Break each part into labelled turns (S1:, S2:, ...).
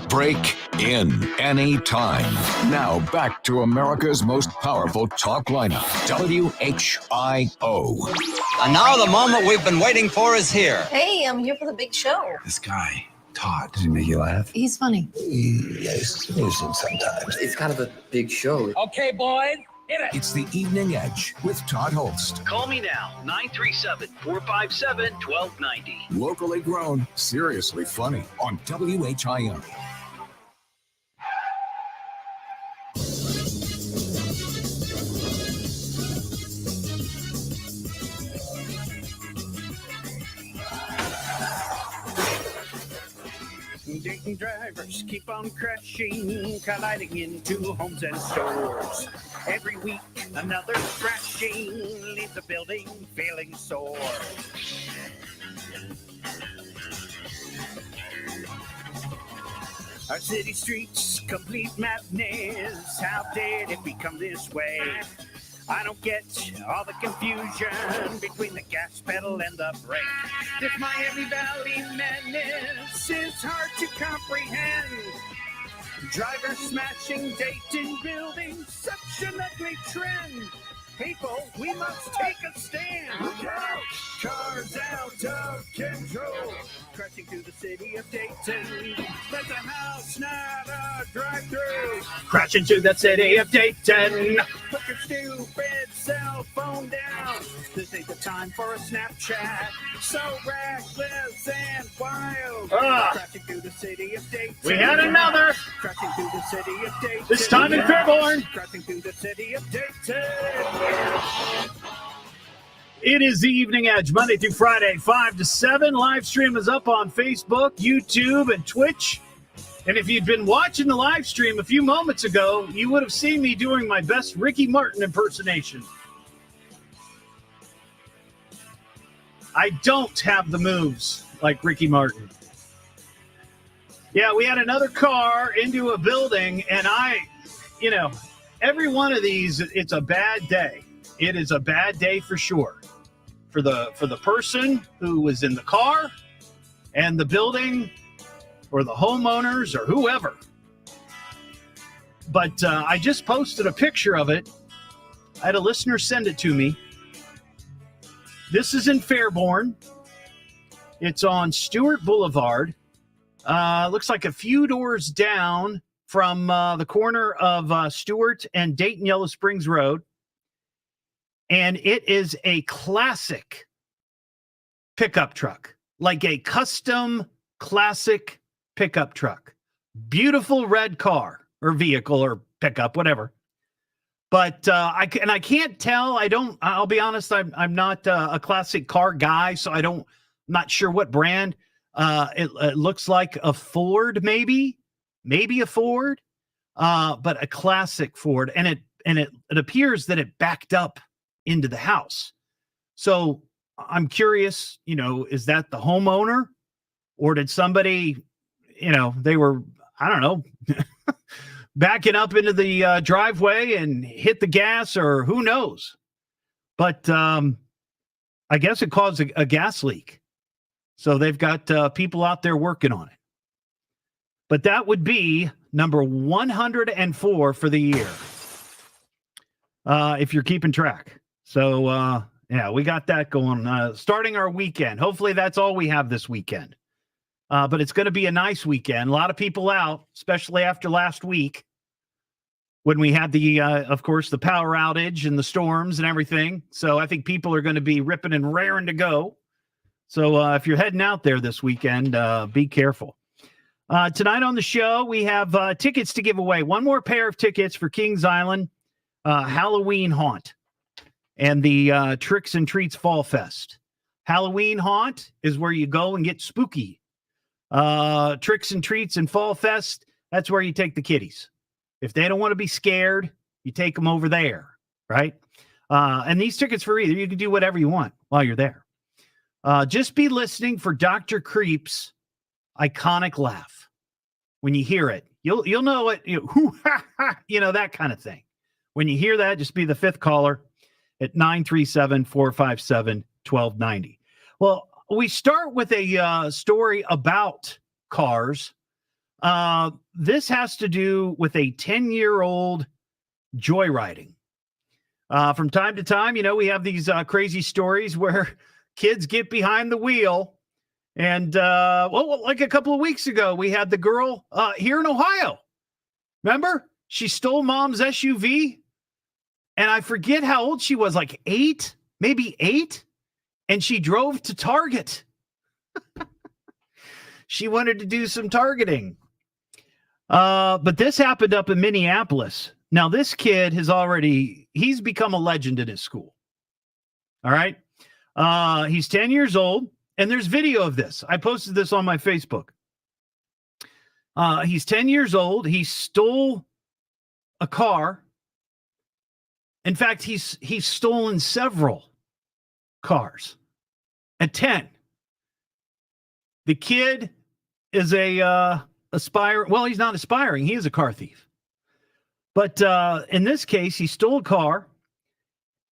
S1: Break in anytime. Now back to America's most powerful talk lineup, WHIO.
S2: And now the moment we've been waiting for is here.
S3: Hey, I'm here for the big show.
S4: This guy, Todd, does he make you laugh?
S3: He's funny.
S4: He's amusing sometimes.
S5: It's kind of a big show.
S6: Okay, boys, hit it.
S1: It's the Evening Edge with Todd Hollst.
S7: Call me now, 937-457-1290.
S1: Locally grown, seriously funny on WHIO.
S7: Dayton drivers keep on crashing, colliding into homes and stores. Every week, another crashing leaves a building feeling sore. Our city streets, complete madness. How did it become this way? I don't get all the confusion between the gas pedal and the brake. This Miami Valley madness is hard to comprehend. Drivers smashing Dayton buildings, such an ugly trend. People, we must take a stand. Look out! Cars out of control. Crashing through the city of Dayton. That's a house, not a drive-through. Crashing through the city of Dayton. Put your stupid cell phone down. This ain't the time for a Snapchat. So reckless and wild. Crashing through the city of Dayton.
S6: We had another.
S7: Crashing through the city of Dayton.
S6: This time in Fairborn.
S7: Crashing through the city of Dayton.
S6: It is the Evening Edge, Monday through Friday, 5 to 7. Live stream is up on Facebook, YouTube, and Twitch. And if you'd been watching the live stream a few moments ago, you would have seen me doing my best Ricky Martin impersonation. I don't have the moves like Ricky Martin. Yeah, we had another car into a building, and every one of these, it's a bad day. It is a bad day for sure. For the person who was in the car and the building or the homeowners or whoever. But I just posted a picture of it. I had a listener send it to me. This is in Fairborn. It's on Stewart Boulevard. Looks like a few doors down from the corner of Stewart and Dayton Yellow Springs Road. And it is a classic pickup truck, like a custom classic pickup truck. Beautiful red car or vehicle or pickup, whatever. But I can't tell. I'll be honest. I'm not a classic car guy, so I'm not sure what brand. It looks like a Ford, maybe a Ford, but a classic Ford. And it appears that it backed up into the house. So I'm curious, is that the homeowner, or did somebody, they were, I don't know, backing up into the driveway and hit the gas, or who knows? But I guess it caused a gas leak. So they've got people out there working on it. But that would be number 104 for the year, if you're keeping track. So, we got that going, starting our weekend. Hopefully that's all we have this weekend. But it's going to be a nice weekend. A lot of people out, especially after last week when we had of course, the power outage and the storms and everything. So I think people are going to be ripping and raring to go. So if you're heading out there this weekend, be careful. Tonight on the show, we have tickets to give away. One more pair of tickets for Kings Island Halloween Haunt and the Tricks and Treats Fall Fest. Halloween Haunt is where you go and get spooky. Tricks and Treats and Fall Fest, that's where you take the kiddies. If they don't want to be scared, you take them over there, right? And these tickets for either. You can do whatever you want while you're there. Just be listening for Dr. Creep's iconic laugh. When you hear it, you'll know it, that kind of thing. When you hear that, just be the fifth caller at 937-457-1290. Well, we start with a story about cars. This has to do with a 10-year-old joyriding. From time to time, we have these crazy stories where kids get behind the wheel. And, like a couple of weeks ago, we had the girl here in Ohio. Remember? She stole mom's SUV. And I forget how old she was, like 8, maybe 8. And she drove to Target. She wanted to do some targeting. But this happened up in Minneapolis. Now, this kid he's become a legend in his school. All right. He's 10 years old, and there's video of this. I posted this on my Facebook. He's 10 years old. He stole a car. In fact, he's stolen several cars at 10. The kid is he's not aspiring. He is a car thief. But in this case, he stole a car,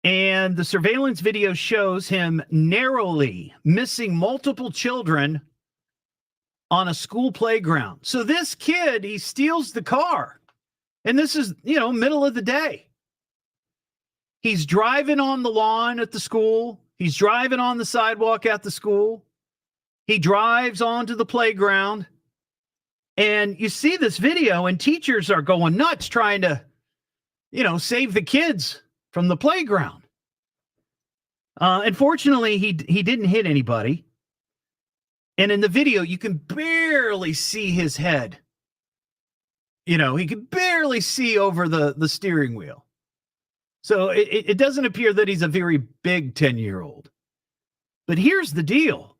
S6: and the surveillance video shows him narrowly missing multiple children on a school playground. So this kid, he steals the car, and this is, middle of the day. He's driving on the lawn at the school. He's driving on the sidewalk at the school. He drives onto the playground. And you see this video, and teachers are going nuts trying to, save the kids from the playground. Unfortunately, he didn't hit anybody. And in the video, you can barely see his head. He can barely see over the steering wheel. So it doesn't appear that he's a very big 10-year-old. But here's the deal.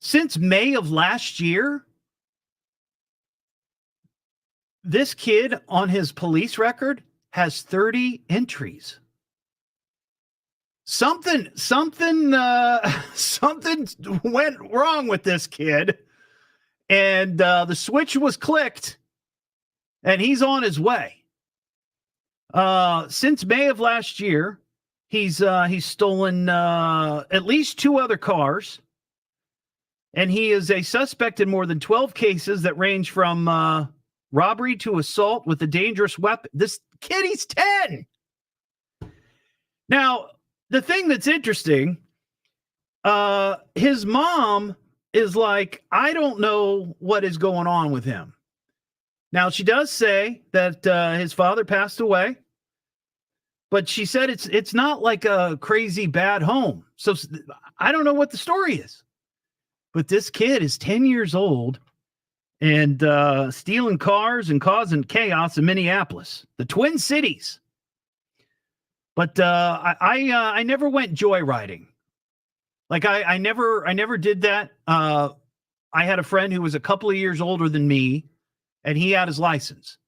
S6: Since May of last year, this kid on his police record has 30 entries. Something went wrong with this kid, and the switch was clicked, and he's on his way. Since May of last year, he's stolen at least 2 other cars, and he is a suspect in more than 12 cases that range from robbery to assault with a dangerous weapon. This kid, he's 10. Now, the thing that's interesting, his mom is like, I don't know what is going on with him. Now, she does say that his father passed away, but she said it's not like a crazy bad home. So I don't know what the story is. But this kid is 10 years old and stealing cars and causing chaos in Minneapolis, the Twin Cities. But I never went joyriding. Like I never did that. I had a friend who was a couple of years older than me, and he had his license,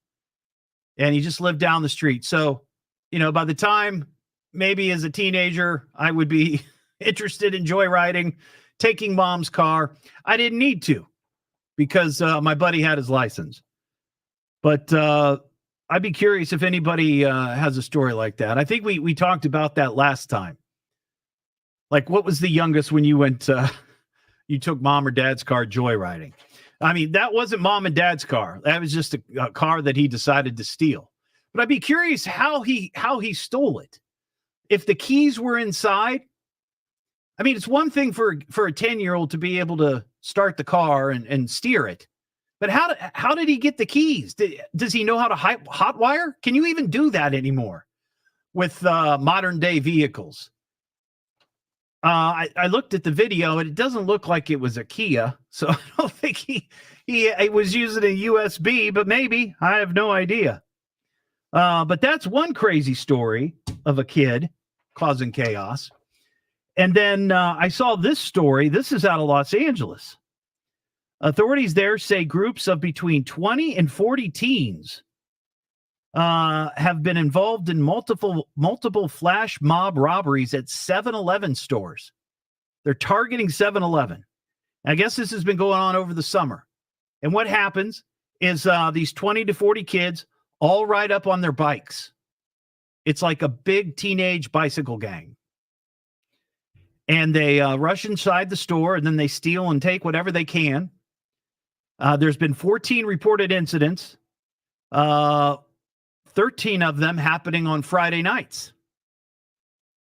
S6: and he just lived down the street. So, by the time maybe as a teenager, I would be interested in joyriding, taking mom's car. I didn't need to because my buddy had his license. But I'd be curious if anybody has a story like that. I think we talked about that last time. Like, what was the youngest when you went, you took mom or dad's car joyriding? I mean, that wasn't mom and dad's car. That was just a car that he decided to steal. But I'd be curious how he stole it. If the keys were inside. I mean, it's one thing for a 10-year-old to be able to start the car and steer it. But how did he get the keys? Does he know how to hotwire? Can you even do that anymore with modern day vehicles? I looked at the video, and it doesn't look like it was a Kia. So I don't think he was using a USB, but maybe. I have no idea. But that's one crazy story of a kid causing chaos. And then I saw this story. This is out of Los Angeles. Authorities there say groups of between 20 and 40 teens have been involved in multiple flash mob robberies at 7-Eleven stores. They're targeting 7-Eleven. I guess this has been going on over the summer. And what happens is these 20 to 40 kids all ride up on their bikes. It's like a big teenage bicycle gang. And they rush inside the store, and then they steal and take whatever they can. There's been 14 reported incidents, 13 of them happening on Friday nights.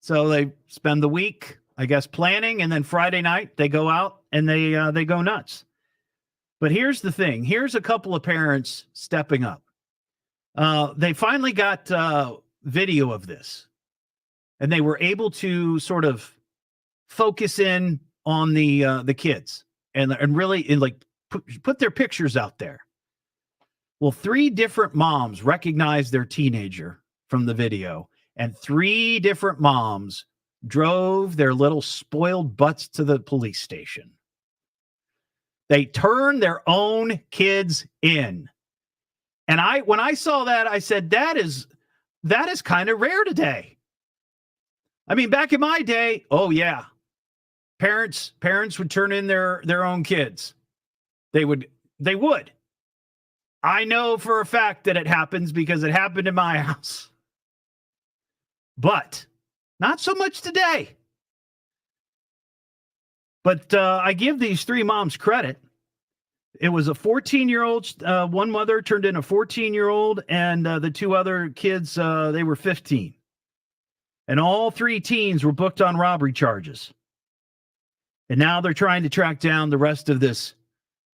S6: So they spend the week, I guess, planning, and then Friday night they go out and they go nuts. But here's the thing. Here's a couple of parents stepping up. They finally got video of this, and they were able to sort of focus in on the kids and really like put their pictures out there. Well, 3 different moms recognized their teenager from the video, and 3 different moms drove their little spoiled butts to the police station. They turned their own kids in. And when I saw that, I said, that is kind of rare today. I mean, back in my day, oh yeah, parents would turn in their own kids. They would. I know for a fact that it happens because it happened in my house. But not so much today. But I give these 3 moms credit. It was a 14-year-old. One mother turned in a 14-year-old, and the 2 other kids, they were 15. And all 3 teens were booked on robbery charges. And now they're trying to track down the rest of this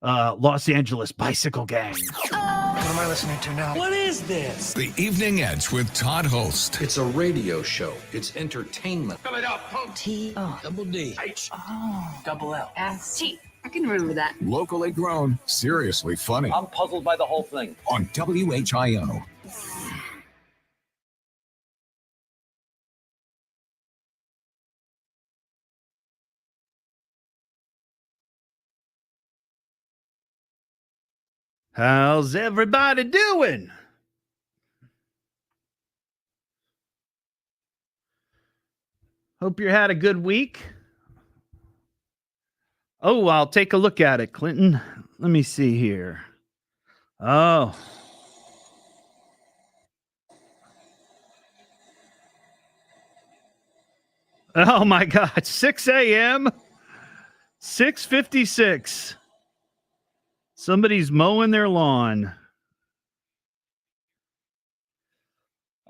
S6: Los Angeles bicycle gang.
S5: What am I listening to now?
S8: What is this?
S1: The Evening Edge with Todd Hollst.
S8: It's a radio show. It's entertainment.
S5: Fill it up, punk.
S8: Double D.
S5: H.
S8: Double L.
S3: S-T. I can remember that.
S1: Locally grown, seriously funny.
S2: I'm puzzled by the whole thing.
S1: On WHIO.
S6: How's everybody doing? Hope you had a good week. Oh, I'll take a look at it, Clinton. Let me see here. Oh. Oh my God, 6 a.m., 6:56. Somebody's mowing their lawn.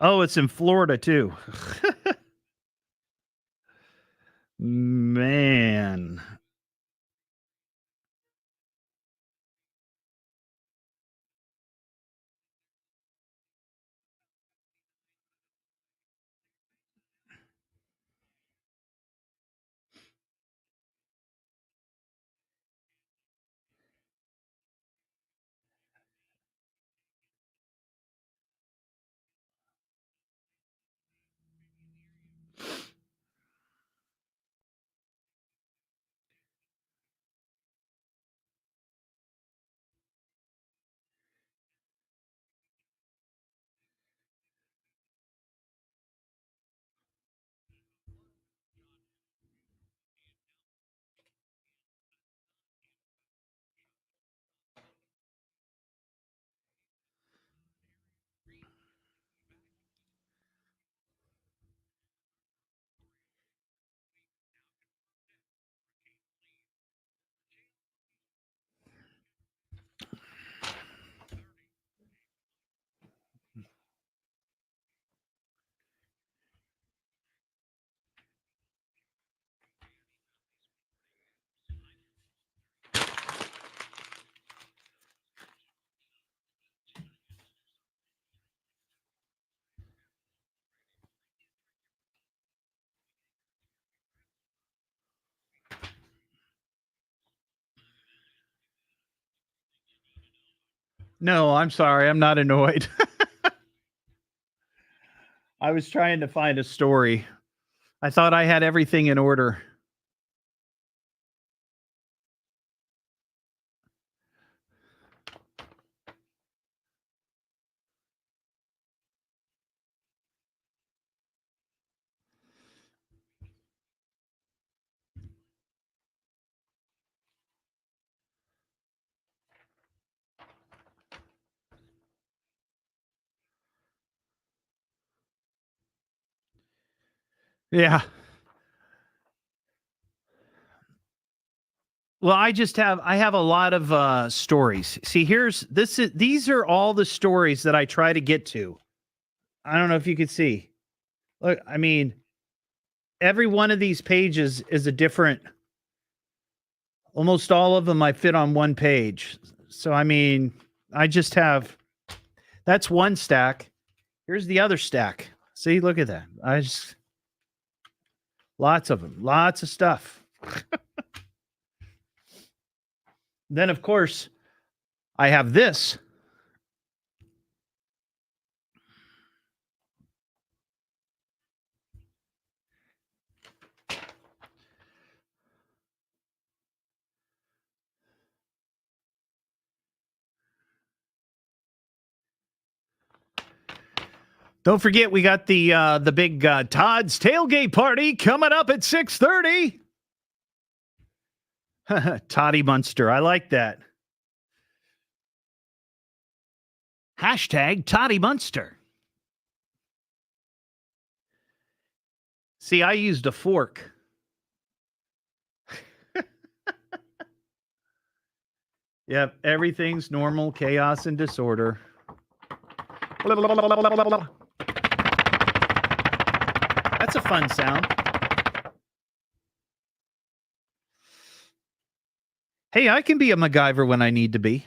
S6: Oh, it's in Florida too. Man. No, I'm sorry. I'm not annoyed. I was trying to find a story. I thought I had everything in order. Yeah. Well, I have a lot of stories. See, these are all the stories that I try to get to. I don't know if you could see. Look, I mean, every one of these pages is a different. Almost all of them I fit on one page. So, I mean, I just have. That's one stack. Here's the other stack. See, look at that. Lots of them. Lots of stuff. Then, of course, I have this. Don't forget, we got the big Todd's Tailgate party coming up at 6:30. Toddy Munster. I like that. Hashtag Toddy Munster. See, I used a fork. Yep, everything's normal, chaos, and disorder. That's a fun sound. Hey, I can be a MacGyver when I need to be.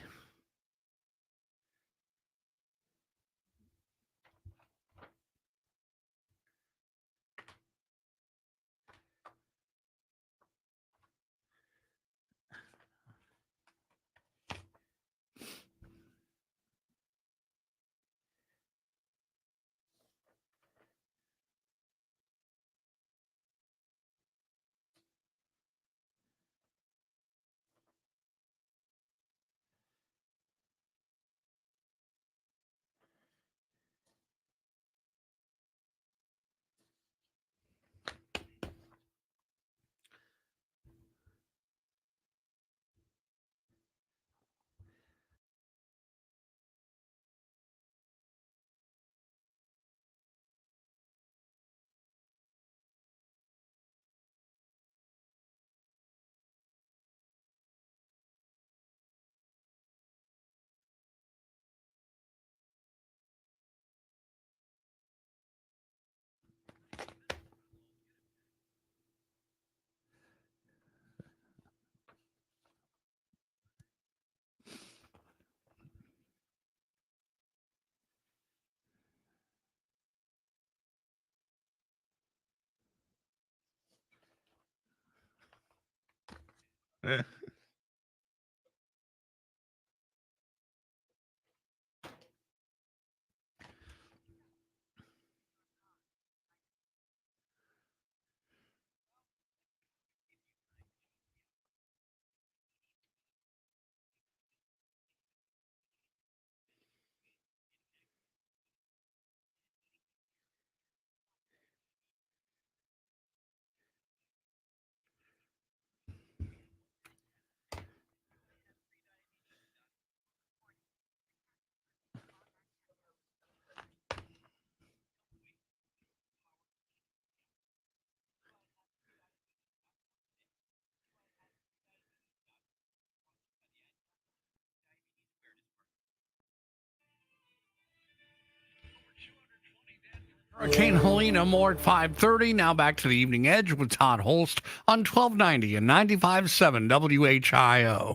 S9: Hurricane Helena more at 5:30. Now back to the Evening Edge with Todd Hollst on 1290 and 95.7 WHIO.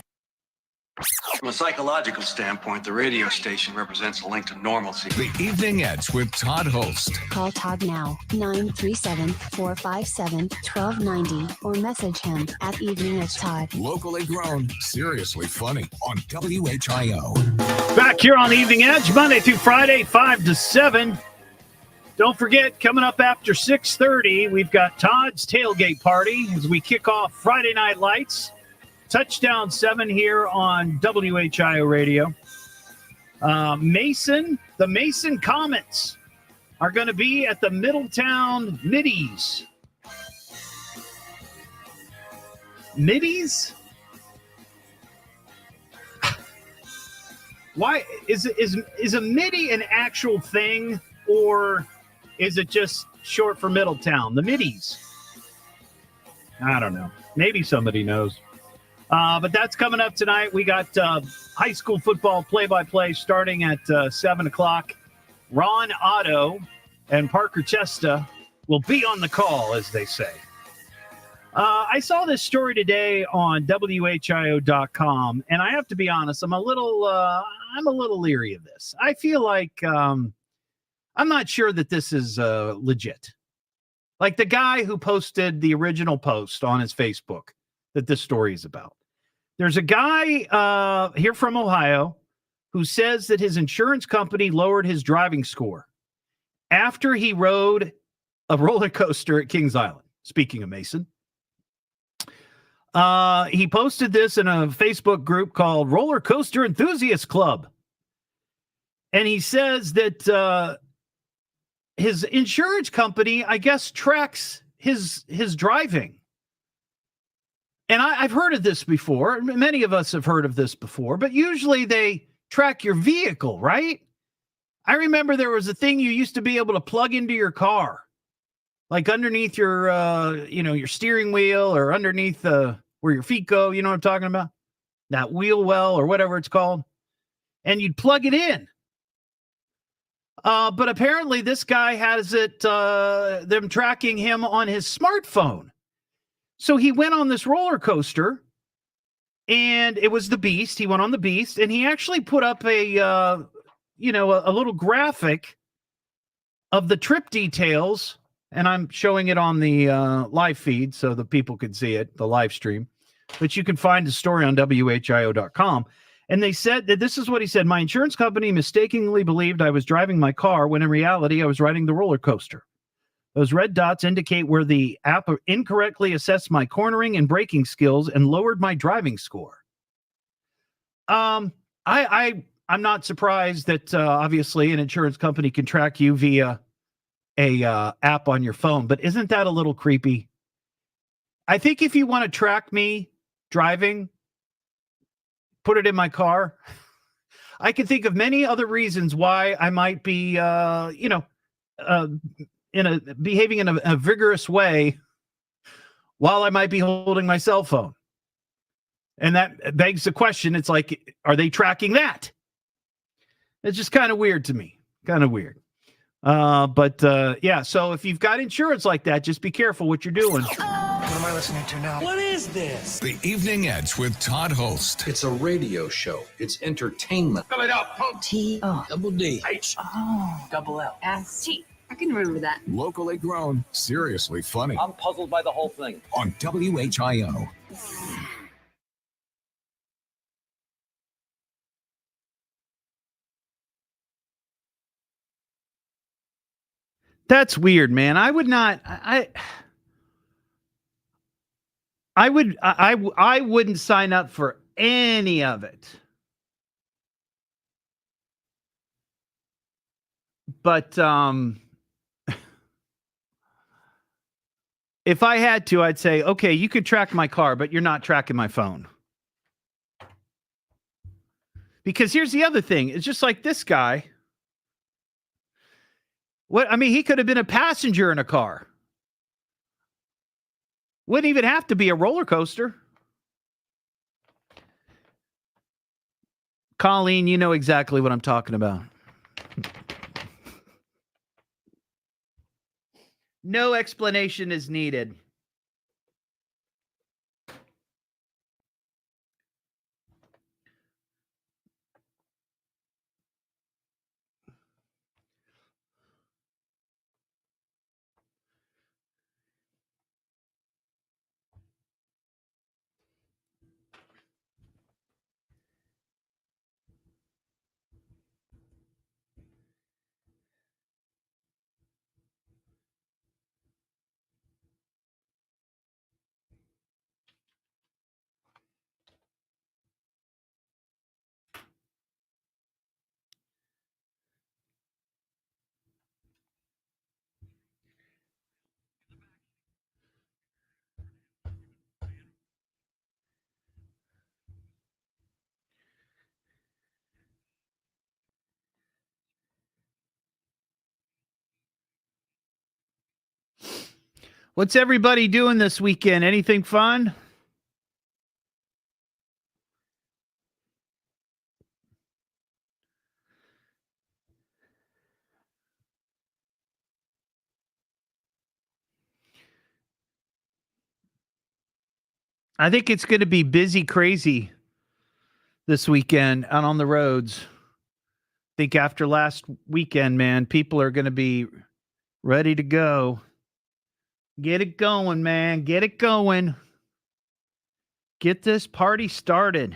S10: From a psychological standpoint, the radio station represents a link to normalcy.
S1: The Evening Edge with Todd Hollst.
S11: Call Todd now, 937-457-1290, or message him at Evening Edge Todd.
S1: Locally grown, seriously funny on WHIO.
S6: Back here on the Evening Edge, Monday through Friday, 5 to 7. Don't forget, coming up after 6:30, we've got Todd's Tailgate Party as we kick off Friday Night Lights. Touchdown 7 here on WHIO Radio. The Mason Comets are going to be at the Middletown Middies. Middies? Why is a midi an actual thing, or is it just short for Middletown? The Middies. I don't know. Maybe somebody knows. But that's coming up tonight. We got high school football play-by-play starting at 7 o'clock. Ron Otto and Parker Chesta will be on the call, as they say. I saw this story today on WHIO.com, and I have to be honest, I'm a little leery of this. I feel like I'm not sure that this is legit. Like the guy who posted the original post on his Facebook that this story is about. There's a guy here from Ohio who says that his insurance company lowered his driving score after he rode a roller coaster at Kings Island. Speaking of Mason. He posted this in a Facebook group called Roller Coaster Enthusiast Club. And he says that his insurance company, I guess, tracks his driving. And I've heard of this before. Many of us have heard of this before, but usually they track your vehicle, right? I remember there was a thing you used to be able to plug into your car, like underneath your, your steering wheel or underneath where your feet go. You know what I'm talking about? That wheel well or whatever it's called. And you'd plug it in. But apparently this guy has it, them tracking him on his smartphone. So he went on this roller coaster, and it was the Beast. He went on the Beast, and he actually put up a little graphic of the trip details, and I'm showing it on the live feed so the people could see it, the live stream. But you can find the story on WHIO.com. And they said that this is what he said. My insurance company mistakenly believed I was driving my car when in reality I was riding the roller coaster. Those red dots indicate where the app incorrectly assessed my cornering and braking skills and lowered my driving score. I'm not surprised that obviously an insurance company can track you via a app on your phone, but isn't that a little creepy? I think if you want to track me driving, put it in my car. I can think of many other reasons why I might be, behaving in a vigorous way while I might be holding my cell phone. And that begs the question. It's like, are they tracking that? It's just kind of weird to me. Kind of weird. So if you've got insurance like that, just be careful what you're doing.
S5: What am I listening to now?
S8: What is this?
S1: The Evening Edge with Todd Hollst.
S8: It's a radio show. It's entertainment.
S5: Spell it out, folks.
S8: Double D.
S5: Double L.
S3: S-T. I can remember that.
S1: Locally grown, seriously funny.
S2: I'm puzzled by the whole thing.
S1: On WHIO.
S6: That's weird, man. I would not. I wouldn't sign up for any of it. But if I had to, I'd say, okay, you could track my car, but you're not tracking my phone. Because here's the other thing. It's just like this guy. He could have been a passenger in a car. Wouldn't even have to be a roller coaster. Colleen, you know exactly what I'm talking about. No explanation is needed. What's everybody doing this weekend? Anything fun? I think it's going to be busy, crazy this weekend out on the roads. I think after last weekend, man, people are going to be ready to go. Get it going, man. Get it going. Get this party started.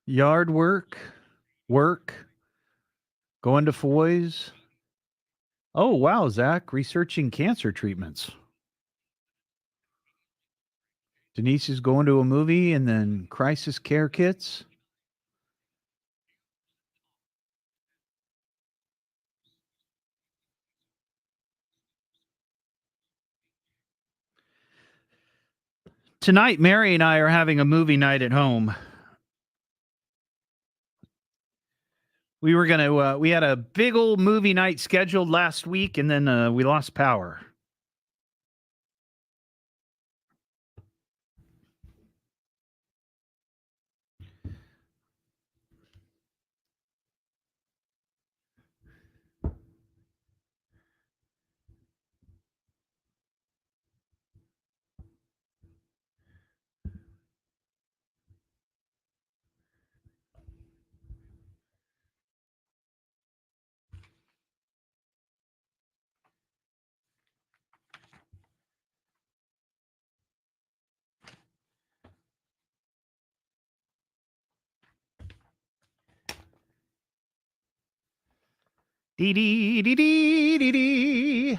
S6: Yard work, going to Foy's. Oh, wow, Zach, researching cancer treatments. Denise is going to a movie and then crisis care kits. Tonight, Mary and I are having a movie night at home. We had a big old movie night scheduled last week, and then we lost power. Dee dee dee dee dee dee.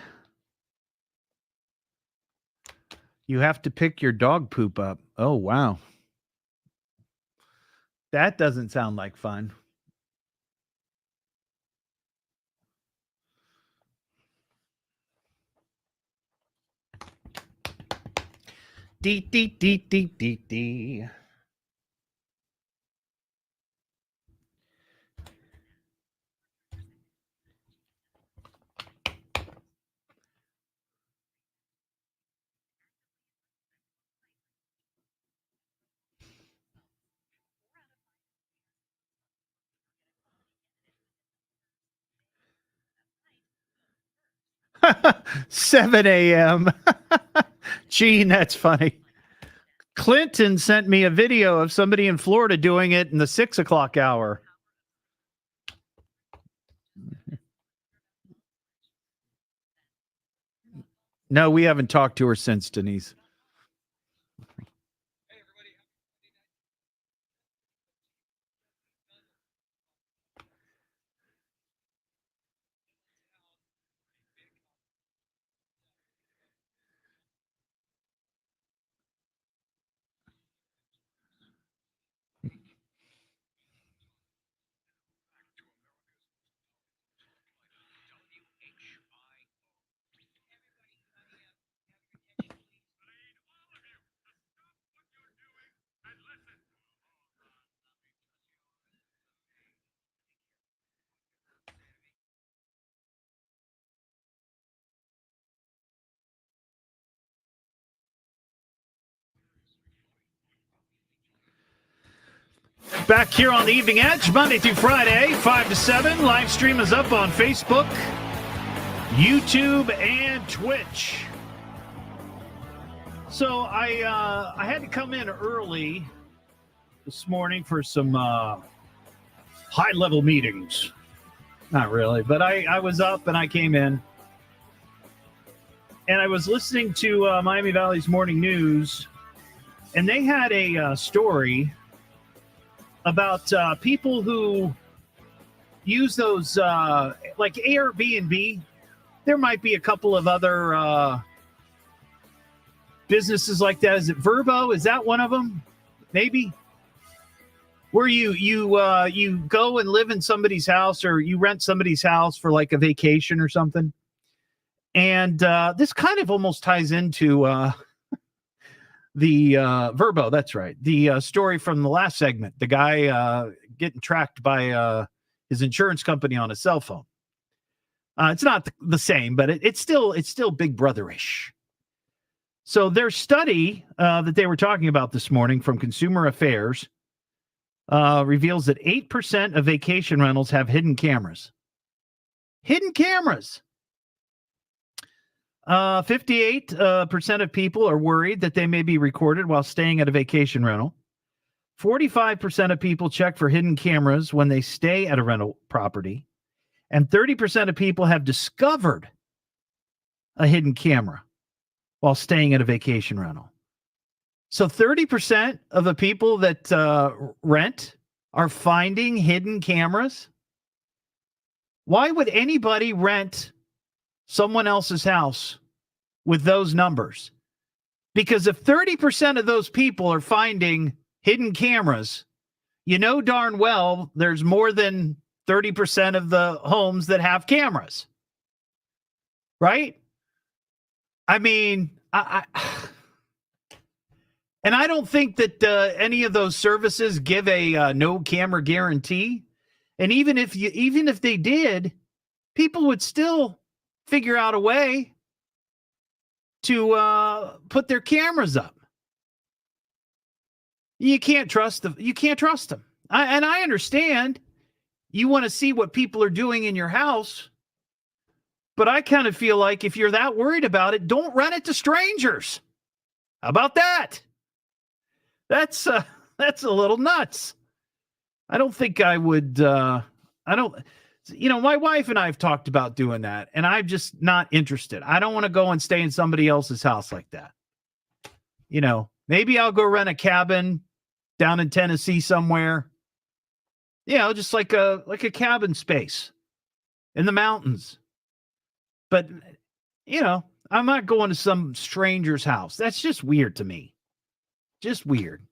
S6: You have to pick your dog poop up. Oh, wow. That doesn't sound like fun. Dee dee dee dee dee dee. Seven a.m. Gene, that's funny. Clinton sent me a video of somebody in Florida doing it in the 6 o'clock hour. No, we haven't talked to her since, Denise. Back here on the Evening Edge, Monday through Friday, 5 to 7. Live stream is up on Facebook, YouTube, and Twitch. So I had to come in early this morning for some high-level meetings. Not really, but I was up and I came in. And I was listening to Miami Valley's Morning News, and they had a story about people who use those, like Airbnb. There might be a couple of other businesses like that. Is it Verbo? Is that one of them? Maybe. Where you go and live in somebody's house, or you rent somebody's house for like a vacation or something. And this kind of almost ties into the Verbo. That's right. The story from the last segment. The guy getting tracked by his insurance company on a cell phone. It's not the same, but it's still Big Brother-ish. So their study that they were talking about this morning from Consumer Affairs reveals that 8% of vacation rentals have hidden cameras. Hidden cameras. 58% of people are worried that they may be recorded while staying at a vacation rental. 45% of people check for hidden cameras when they stay at a rental property. And 30% of people have discovered a hidden camera while staying at a vacation rental. So 30% of the people that rent are finding hidden cameras. Why would anybody rent someone else's house with those numbers? Because if 30% of those people are finding hidden cameras, you know darn well there's more than 30% of the homes that have cameras. Right? I mean, and I don't think that any of those services give a no camera guarantee. And even if they did, people would still figure out a way to put their cameras up. You can't trust them. And I understand you want to see what people are doing in your house, but I kind of feel like if you're that worried about it, don't rent it to strangers. How about that? That's a little nuts. I don't think I would. My wife and I have talked about doing that, and I'm just not interested. I don't want to go and stay in somebody else's house like that. Maybe I'll go rent a cabin down in Tennessee somewhere. Just like a cabin space in the mountains. But, I'm not going to some stranger's house. That's just weird to me. Just weird.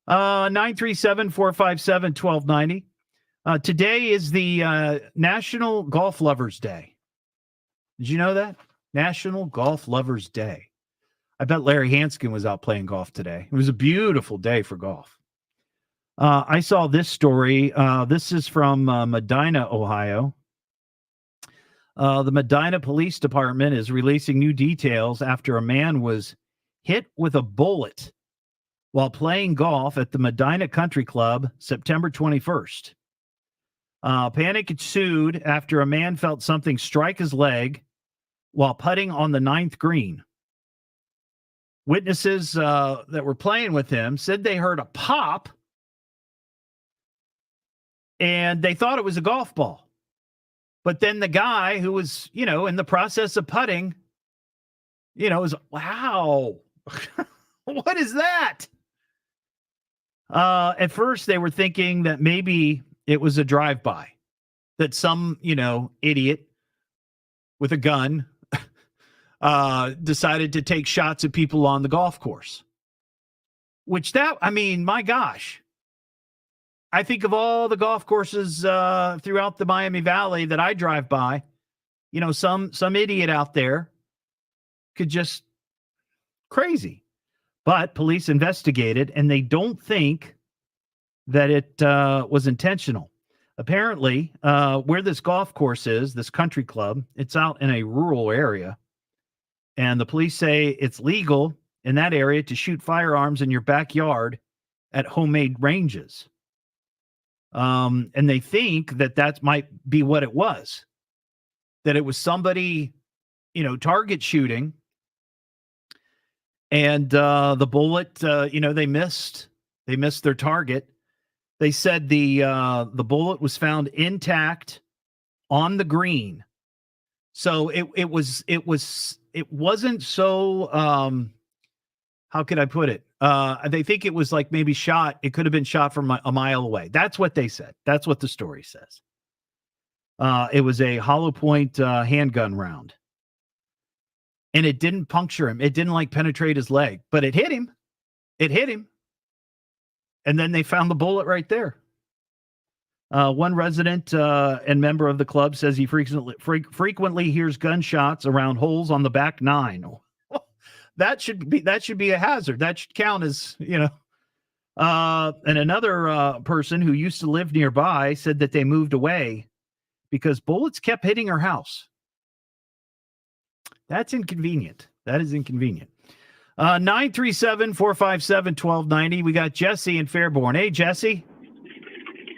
S6: 937-457-1290. Today is the National Golf Lovers Day. Did you know that? National Golf Lovers Day. I bet Larry Hanskin was out playing golf today. It was a beautiful day for golf. I saw this story. This is from Medina, Ohio. The Medina Police Department is releasing new details after a man was hit with a bullet while playing golf at the Medina Country Club September 21st. Panic ensued after a man felt something strike his leg while putting on the 9th green. Witnesses that were playing with him said they heard a pop and they thought it was a golf ball. But then the guy who was, in the process of putting, was, wow, what is that? At first, they were thinking that maybe it was a drive-by, that some, idiot with a gun decided to take shots at people on the golf course. My gosh. I think of all the golf courses throughout the Miami Valley that I drive by, some idiot out there could just crazy. But police investigated, and they don't think that it was intentional. Apparently, where this golf course is, this country club, it's out in a rural area. And the police say it's legal in that area to shoot firearms in your backyard at homemade ranges. And they think that might be what it was, that it was somebody, target shooting. And the bullet, they missed their target. They said the bullet was found intact on the green. So it wasn't so, how could I put it? They think it was like maybe shot. It could have been shot from a mile away. That's what they said. That's what the story says. It was a hollow point handgun round. And it didn't puncture him. It didn't penetrate his leg, but it hit him. It hit him. And then they found the bullet right there. One resident and member of the club says he frequently hears gunshots around holes on the back nine. That should be a hazard. That should count as, And another person who used to live nearby said that they moved away because bullets kept hitting her house. That's inconvenient. That is inconvenient. 937-457-1290. We got Jesse in Fairborn. Hey, Jesse.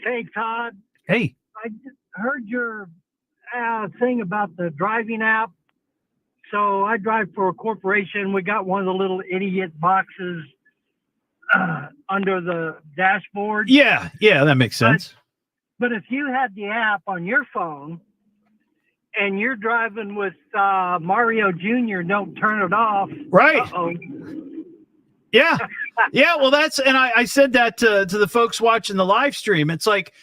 S12: Hey, Todd.
S6: Hey.
S12: I just heard your thing about the driving app. So I drive for a corporation. We got one of the little idiot boxes under the dashboard.
S6: Yeah, that makes sense.
S12: But if you had the app on your phone and you're driving with Mario Jr., don't turn it off.
S6: Right.
S12: Uh-oh.
S6: Yeah. Yeah, well, and I said that to the folks watching the live stream. It's like,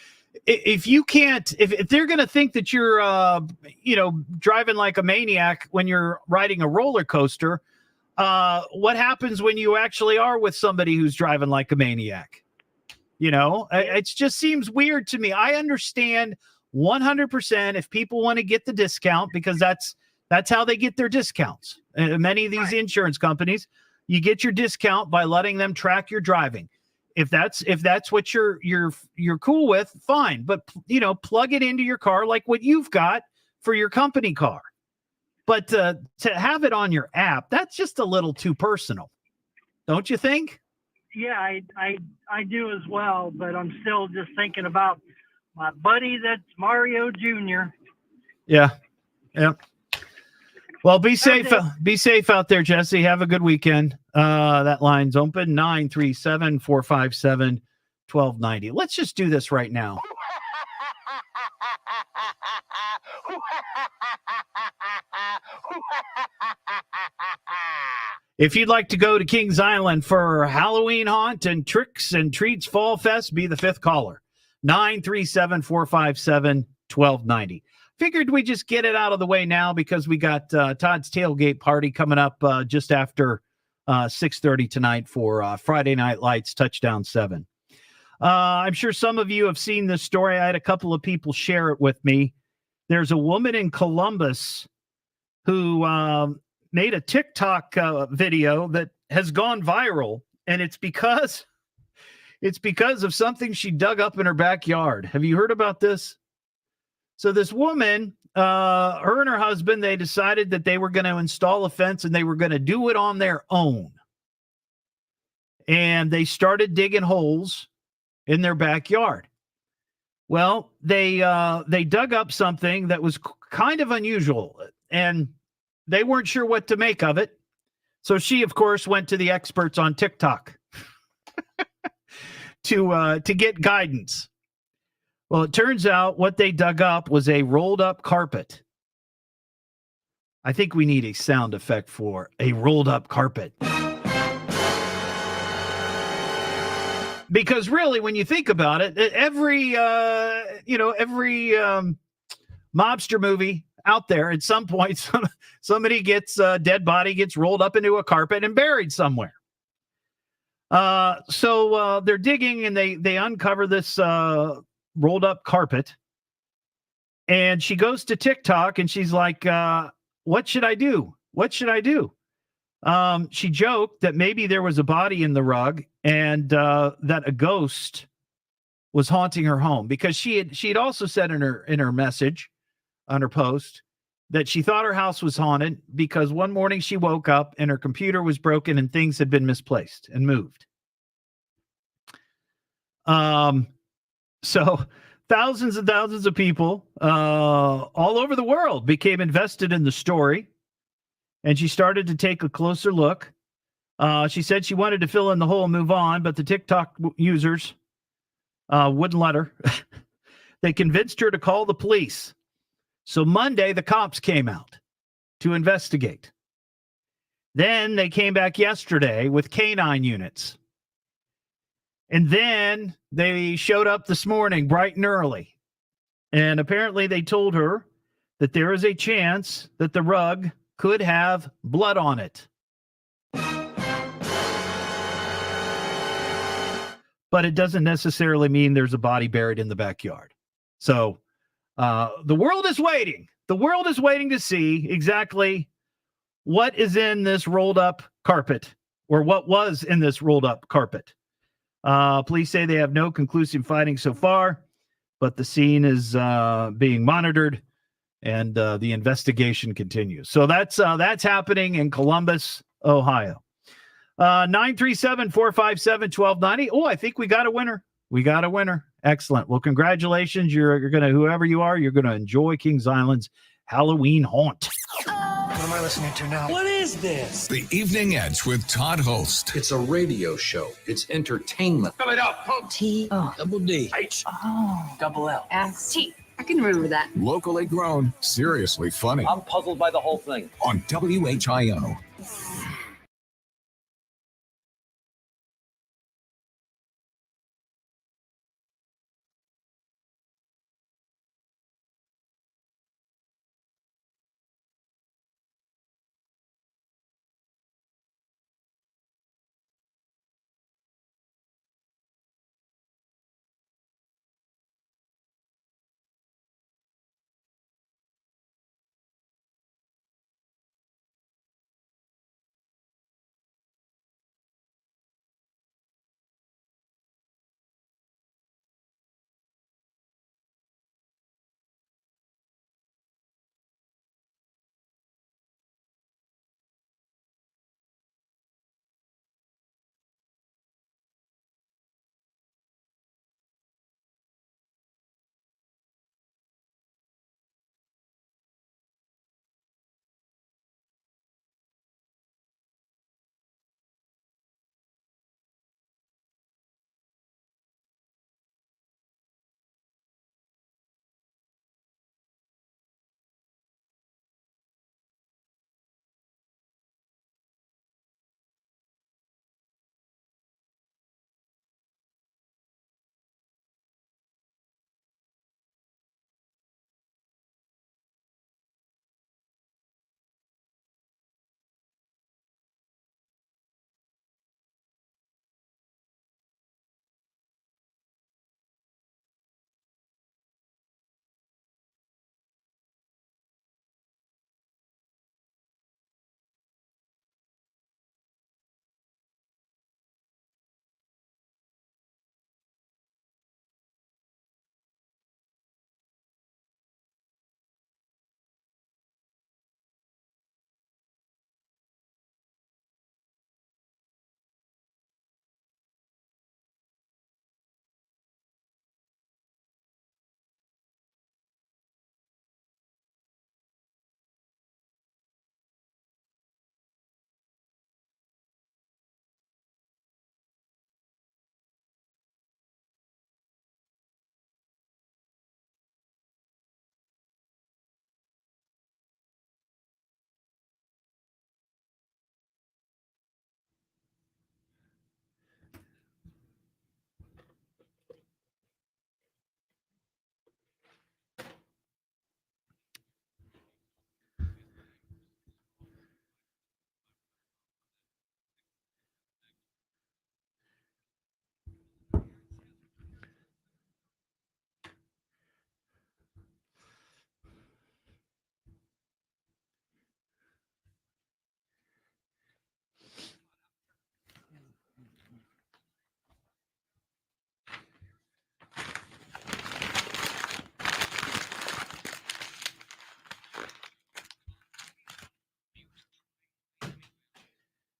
S6: if you can't, if they're going to think that you're, driving like a maniac when you're riding a roller coaster, what happens when you actually are with somebody who's driving like a maniac? It just seems weird to me. I understand 100% if people want to get the discount, because that's how they get their discounts. Many of these insurance companies, you get your discount by letting them track your driving. If that's what you're cool with, fine. But plug it into your car like what you've got for your company car. But to have it on your app, that's just a little too personal, don't you think?
S12: Yeah, I do as well. But I'm still just thinking about my buddy that's Mario Jr.
S6: Yeah. Well, be safe. Be safe out there, Jesse. Have a good weekend. That line's open, 937-457-1290. Let's just do this right now. If you'd like to go to Kings Island for Halloween Haunt and Tricks and Treats Fall Fest, be the fifth caller. 937-457-1290. Figured we just get it out of the way now because we got Todd's Tailgate party coming up just after 6:30 tonight for Friday Night Lights Touchdown 7. I'm sure some of you have seen this story. I had a couple of people share it with me. There's a woman in Columbus who made a TikTok video that has gone viral, and it's because of something she dug up in her backyard. Have you heard about this? So this woman, her and her husband, they decided that they were going to install a fence and they were going to do it on their own. And they started digging holes in their backyard. Well, they dug up something that was kind of unusual, and they weren't sure what to make of it. So she, of course, went to the experts on TikTok to get guidance. Well, it turns out what they dug up was a rolled up carpet. I think we need a sound effect for a rolled up carpet. Because really, when you think about it, every mobster movie out there, at some point, somebody gets a dead body, gets rolled up into a carpet and buried somewhere. So they're digging and they uncover this rolled up carpet, and she goes to TikTok and she's like, what should I do? What should I do? She joked that maybe there was a body in the rug and that a ghost was haunting her home, because she had also said in her message on her post that she thought her house was haunted because one morning she woke up and her computer was broken and things had been misplaced and moved. So thousands and thousands of people all over the world became invested in the story, and she started to take a closer look. She said she wanted to fill in the hole and move on, but the TikTok users wouldn't let her. They convinced her to call the police. So Monday, the cops came out to investigate. Then they came back yesterday with canine units. And then they showed up this morning bright and early. And apparently they told her that there is a chance that the rug could have blood on it. But it doesn't necessarily mean there's a body buried in the backyard. So the world is waiting. The world is waiting to see exactly what is in this rolled up carpet, or what was in this rolled up carpet. Police say they have no conclusive findings so far, but the scene is being monitored, and the investigation continues. So that's happening in Columbus, Ohio. 937-457-1290. Oh, I think we got a winner. We got a winner. Excellent. Well, congratulations. You're going to, whoever you are, you're going to enjoy Kings Island's Halloween haunt.
S5: What am I listening to now?
S8: What is this?
S1: The Evening Edge with Todd Hollst.
S8: It's a radio show. It's entertainment.
S5: Spell it out.
S8: Double D.
S5: H. Double L.
S3: S-T. I can remember that.
S1: Locally grown, seriously funny.
S2: I'm puzzled by the whole thing.
S1: On WHIO.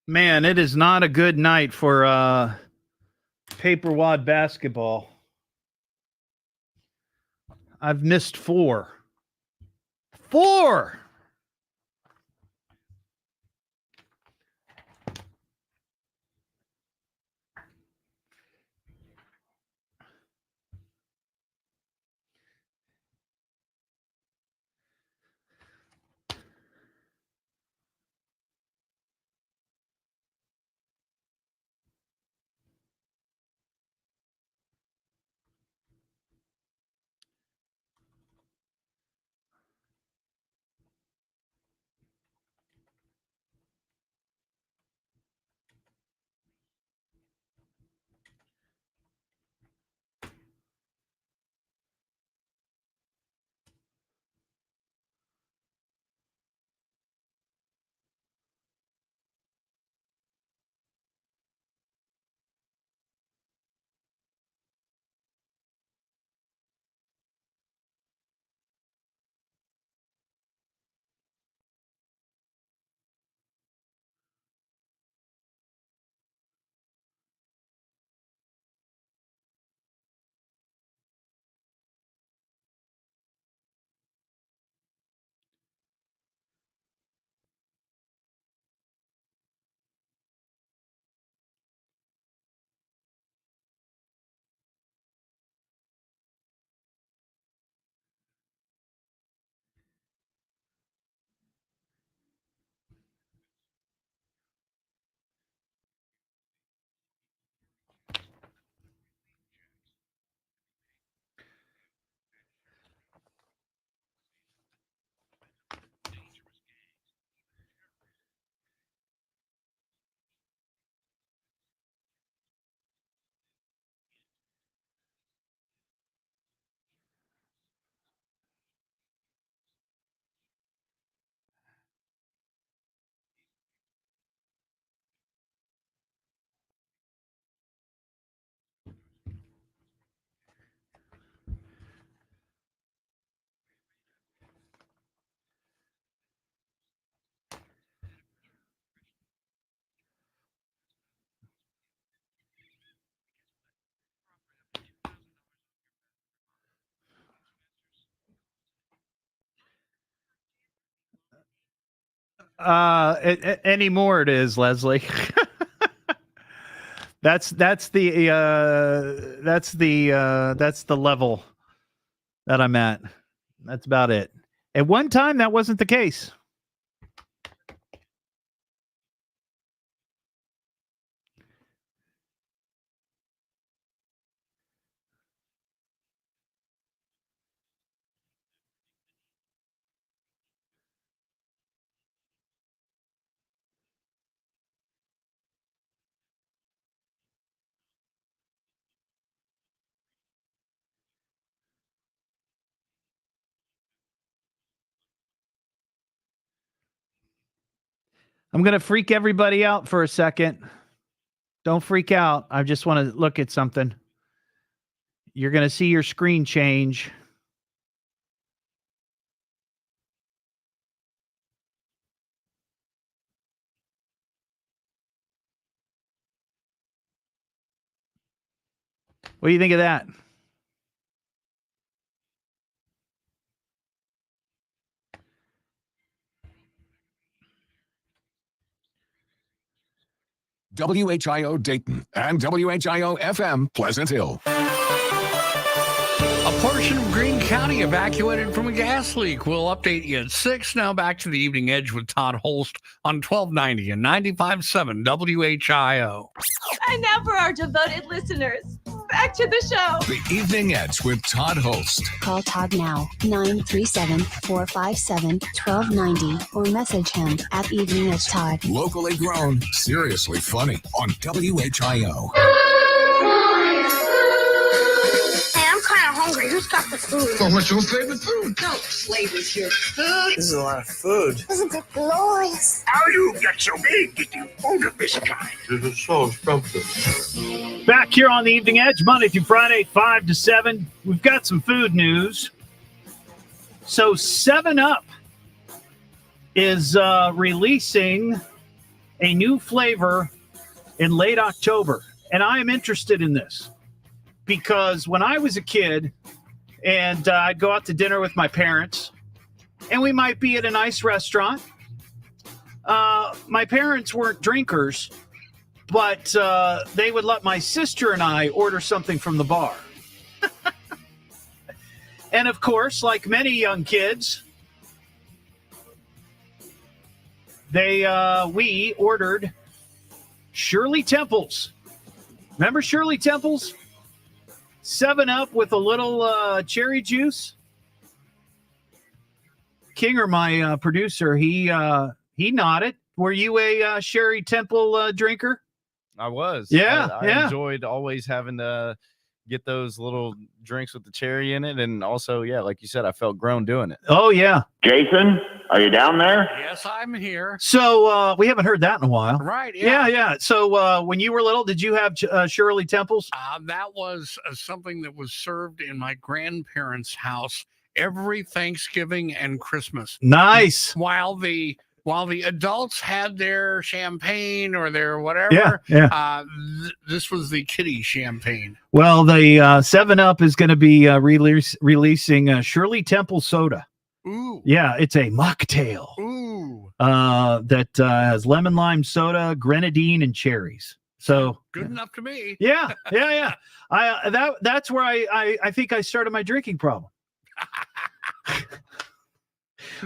S6: Man, it is not a good night for paper wad basketball. I've missed 4. 4! Anymore it is, Leslie. That's the level that I'm at. That's about it. At one time, that wasn't the case. I'm going to freak everybody out for a second. Don't freak out. I just want to look at something. You're going to see your screen change. What do you think of that?
S1: WHIO Dayton and WHIO FM Pleasant Hill.
S9: A portion of Greene County evacuated from a gas leak. We'll update you at 6. Now back to the Evening Edge with Todd Hollst on 1290 and 95.7 WHIO.
S13: And now for our devoted listeners, back to the show.
S1: The Evening Edge with Todd Hollst.
S11: Call Todd now, 937-457-1290, or message him at Evening Edge Todd.
S1: Locally grown, seriously funny on WHIO.
S14: Hungry. Who's got the food?
S4: So what's your favorite food?
S14: Don't flavors your food.
S5: This is a lot of food.
S14: Isn't it glorious?
S7: How you get so big that you own a this kind?
S4: This is so scrumptious.
S6: Back here on the Evening Edge, Monday through Friday, 5 to 7. We've got some food news. So 7-Up is releasing a new flavor in late October. And I am interested in this because when I was a kid and I'd go out to dinner with my parents and we might be at a nice restaurant, my parents weren't drinkers, but they would let my sister and I order something from the bar. And of course, like many young kids, we ordered Shirley Temples. Remember Shirley Temples? 7-Up with a little cherry juice. Kinger, my producer, he nodded. Were you a Shirley Temple drinker?
S15: I was.
S6: Yeah,
S15: I enjoyed always having to get those little drinks with the cherry in it. And also, yeah, like you said, I felt grown doing it.
S6: Oh, yeah.
S16: Jason, are you down there?
S9: Yes, I'm here.
S6: So we haven't heard that in a while.
S9: Right. Yeah.
S6: Yeah. So when you were little, did you have Shirley Temples?
S9: That was something that was served in my grandparents' house every Thanksgiving and Christmas.
S6: Nice.
S9: While the adults had their champagne or their whatever, this was the kiddie champagne.
S6: Well, the 7-Up is going to be releasing Shirley Temple soda.
S9: Ooh.
S6: Yeah, it's a mocktail.
S9: Ooh.
S6: That has lemon lime soda, grenadine, and cherries. So
S9: good enough to me.
S6: Yeah. That's where I think I started my drinking problem.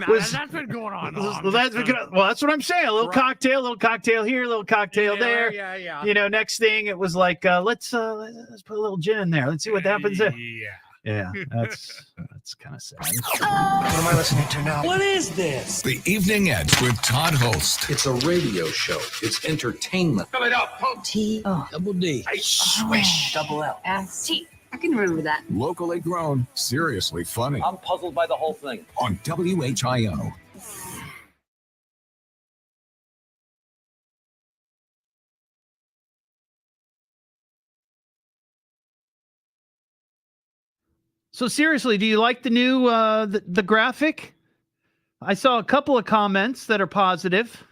S9: That's been going on.
S6: Well, that's what I'm saying. A little cocktail here, a little cocktail there.
S9: Yeah.
S6: You know, next thing it was like, let's put a little gin in there. Let's see what happens there. Yeah, that's kind of sad.
S5: What am I listening to now?
S8: What is this?
S1: The Evening Edge with Todd Hollst.
S8: It's a radio show. It's entertainment.
S10: Fill it up, folks.
S8: Double D.
S10: I swish.
S5: Double L.
S3: S-T. I can remember that.
S1: Locally grown, seriously funny
S2: I'm puzzled by the whole thing.
S1: on WHIO.
S6: So seriously, do you like the new the graphic? I saw a couple of comments that are positive.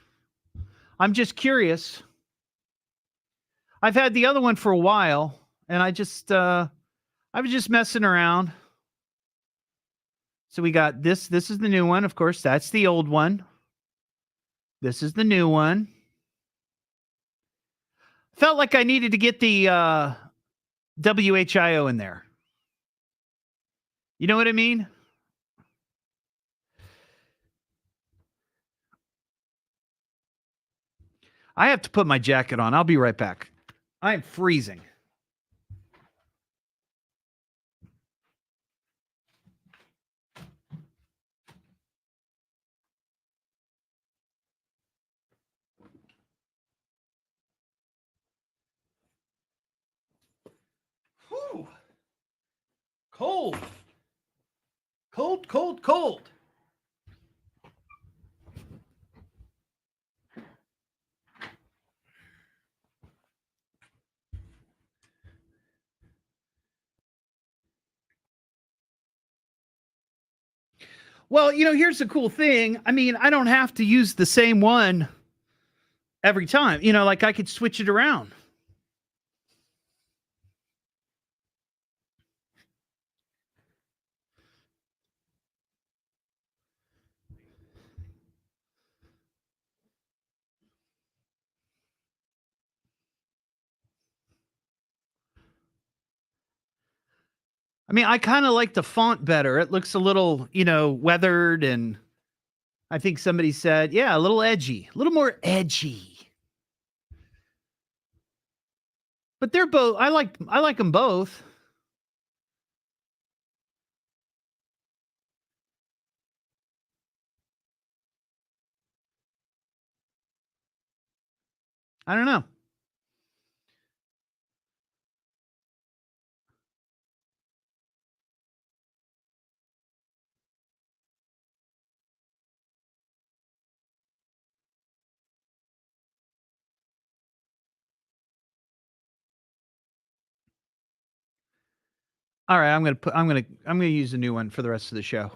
S6: I'm just curious. I've had the other one for a while, and I was just messing around. So we got this. This is the new one, of course. That's the old one. This is the new one. Felt like I needed to get the WHIO in there. You know what I mean? I have to put my jacket on. I'll be right back. I'm freezing. Whew. Cold. Cold, cold, cold. Well, here's the cool thing. I mean, I don't have to use the same one every time. Like I could switch it around. I mean, I kind of like the font better. It looks a little, weathered, and I think somebody said, yeah, a little edgy, a little more edgy. But they're both. I like them both. I don't know. All right, I'm gonna use a new one for the rest of the show.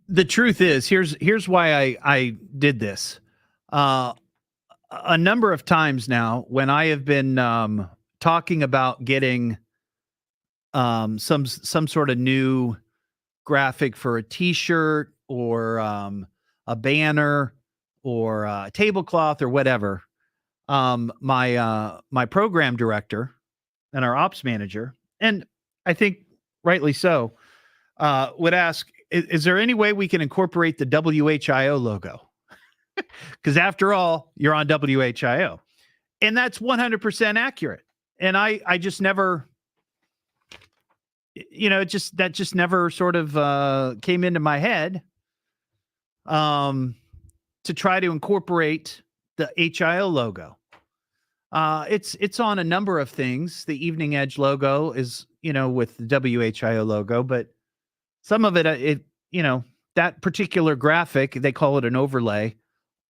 S6: The truth is, here's why I did this. A number of times now, when I have been talking about getting some sort of new graphic for a T-shirt or a banner or a tablecloth or whatever, my program director and our ops manager, and I think rightly so, would ask, is there any way we can incorporate the WHIO logo? Because after all, you're on WHIO. And that's 100% accurate. And I just never, that just never sort of came into my head to try to incorporate the HIO logo. It's on a number of things. The Evening Edge logo is, with the WHIO logo, but some of it, that particular graphic, they call it an overlay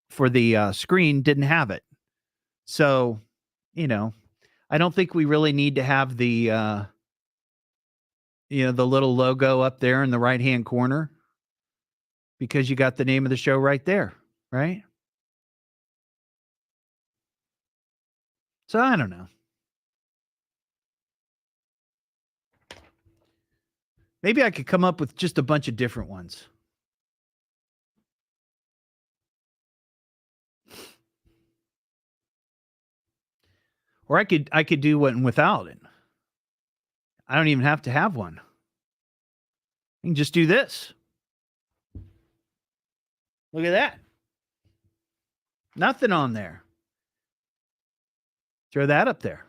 S6: for the screen, didn't have it. So, I don't think we really need to have the, the little logo up there in the right-hand corner, because you got the name of the show right there, right? So I don't know. Maybe I could come up with just a bunch of different ones. Or I could do one without it. I don't even have to have one. I can just do this. Look at that. Nothing on there. Throw that up there.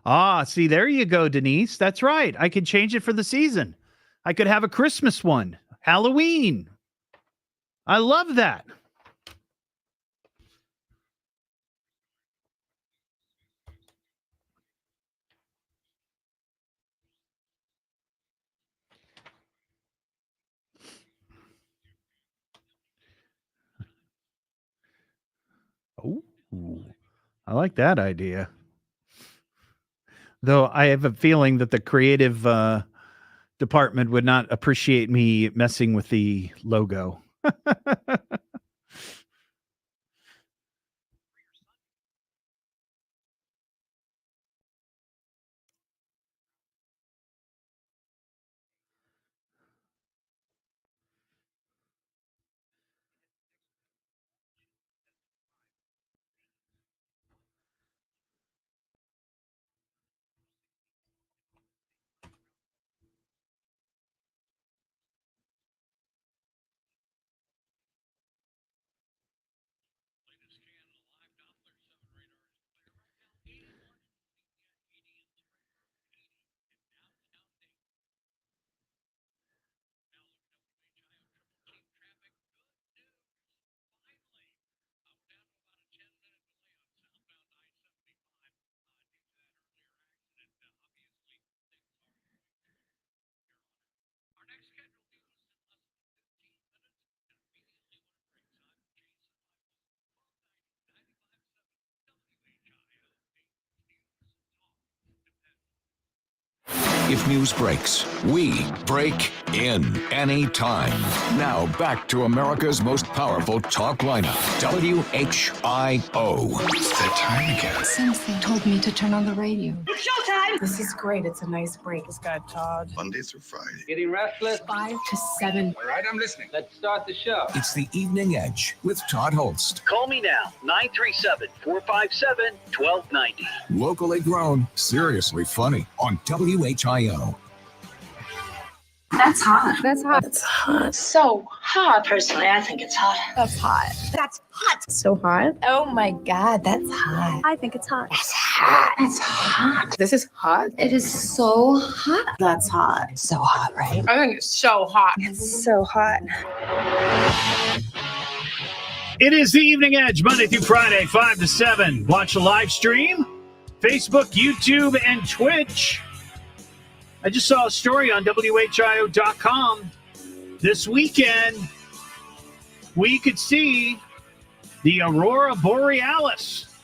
S6: Ah, see, there you go, Denise. That's right. I could change it for the season. I could have a Christmas one, Halloween. I love that. Oh, I like that idea. Though I have a feeling that the creative department would not appreciate me messing with the logo.
S1: If news breaks, we break in anytime. Now back to America's most powerful talk lineup, WHIO.
S17: It's that time again.
S18: Something told me to turn on the radio.
S14: It's showtime!
S18: This is great. It's a nice break. This guy, Todd.
S17: Monday through Friday.
S19: Getting restless?
S18: 5 to 7.
S19: All right, I'm listening. Let's start the show.
S1: It's the Evening Edge with Todd Hollst.
S20: Call me now, 937-457-1290.
S1: Locally grown, seriously funny on WHIO.
S3: That's hot.
S18: That's hot.
S14: It's hot. So hot. Personally, I think it's hot.
S18: That's hot.
S14: That's hot.
S18: So hot. Oh my God, that's hot.
S14: I think it's hot.
S18: That's hot. It's hot. This is hot.
S14: It is so hot.
S18: That's hot. So hot, right?
S14: I think it's so hot.
S18: It's so hot.
S6: It is the Evening Edge, Monday through Friday, 5 to 7. Watch the live stream, Facebook, YouTube, and Twitch. I just saw a story on WHIO.com. This weekend, we could see the Aurora Borealis.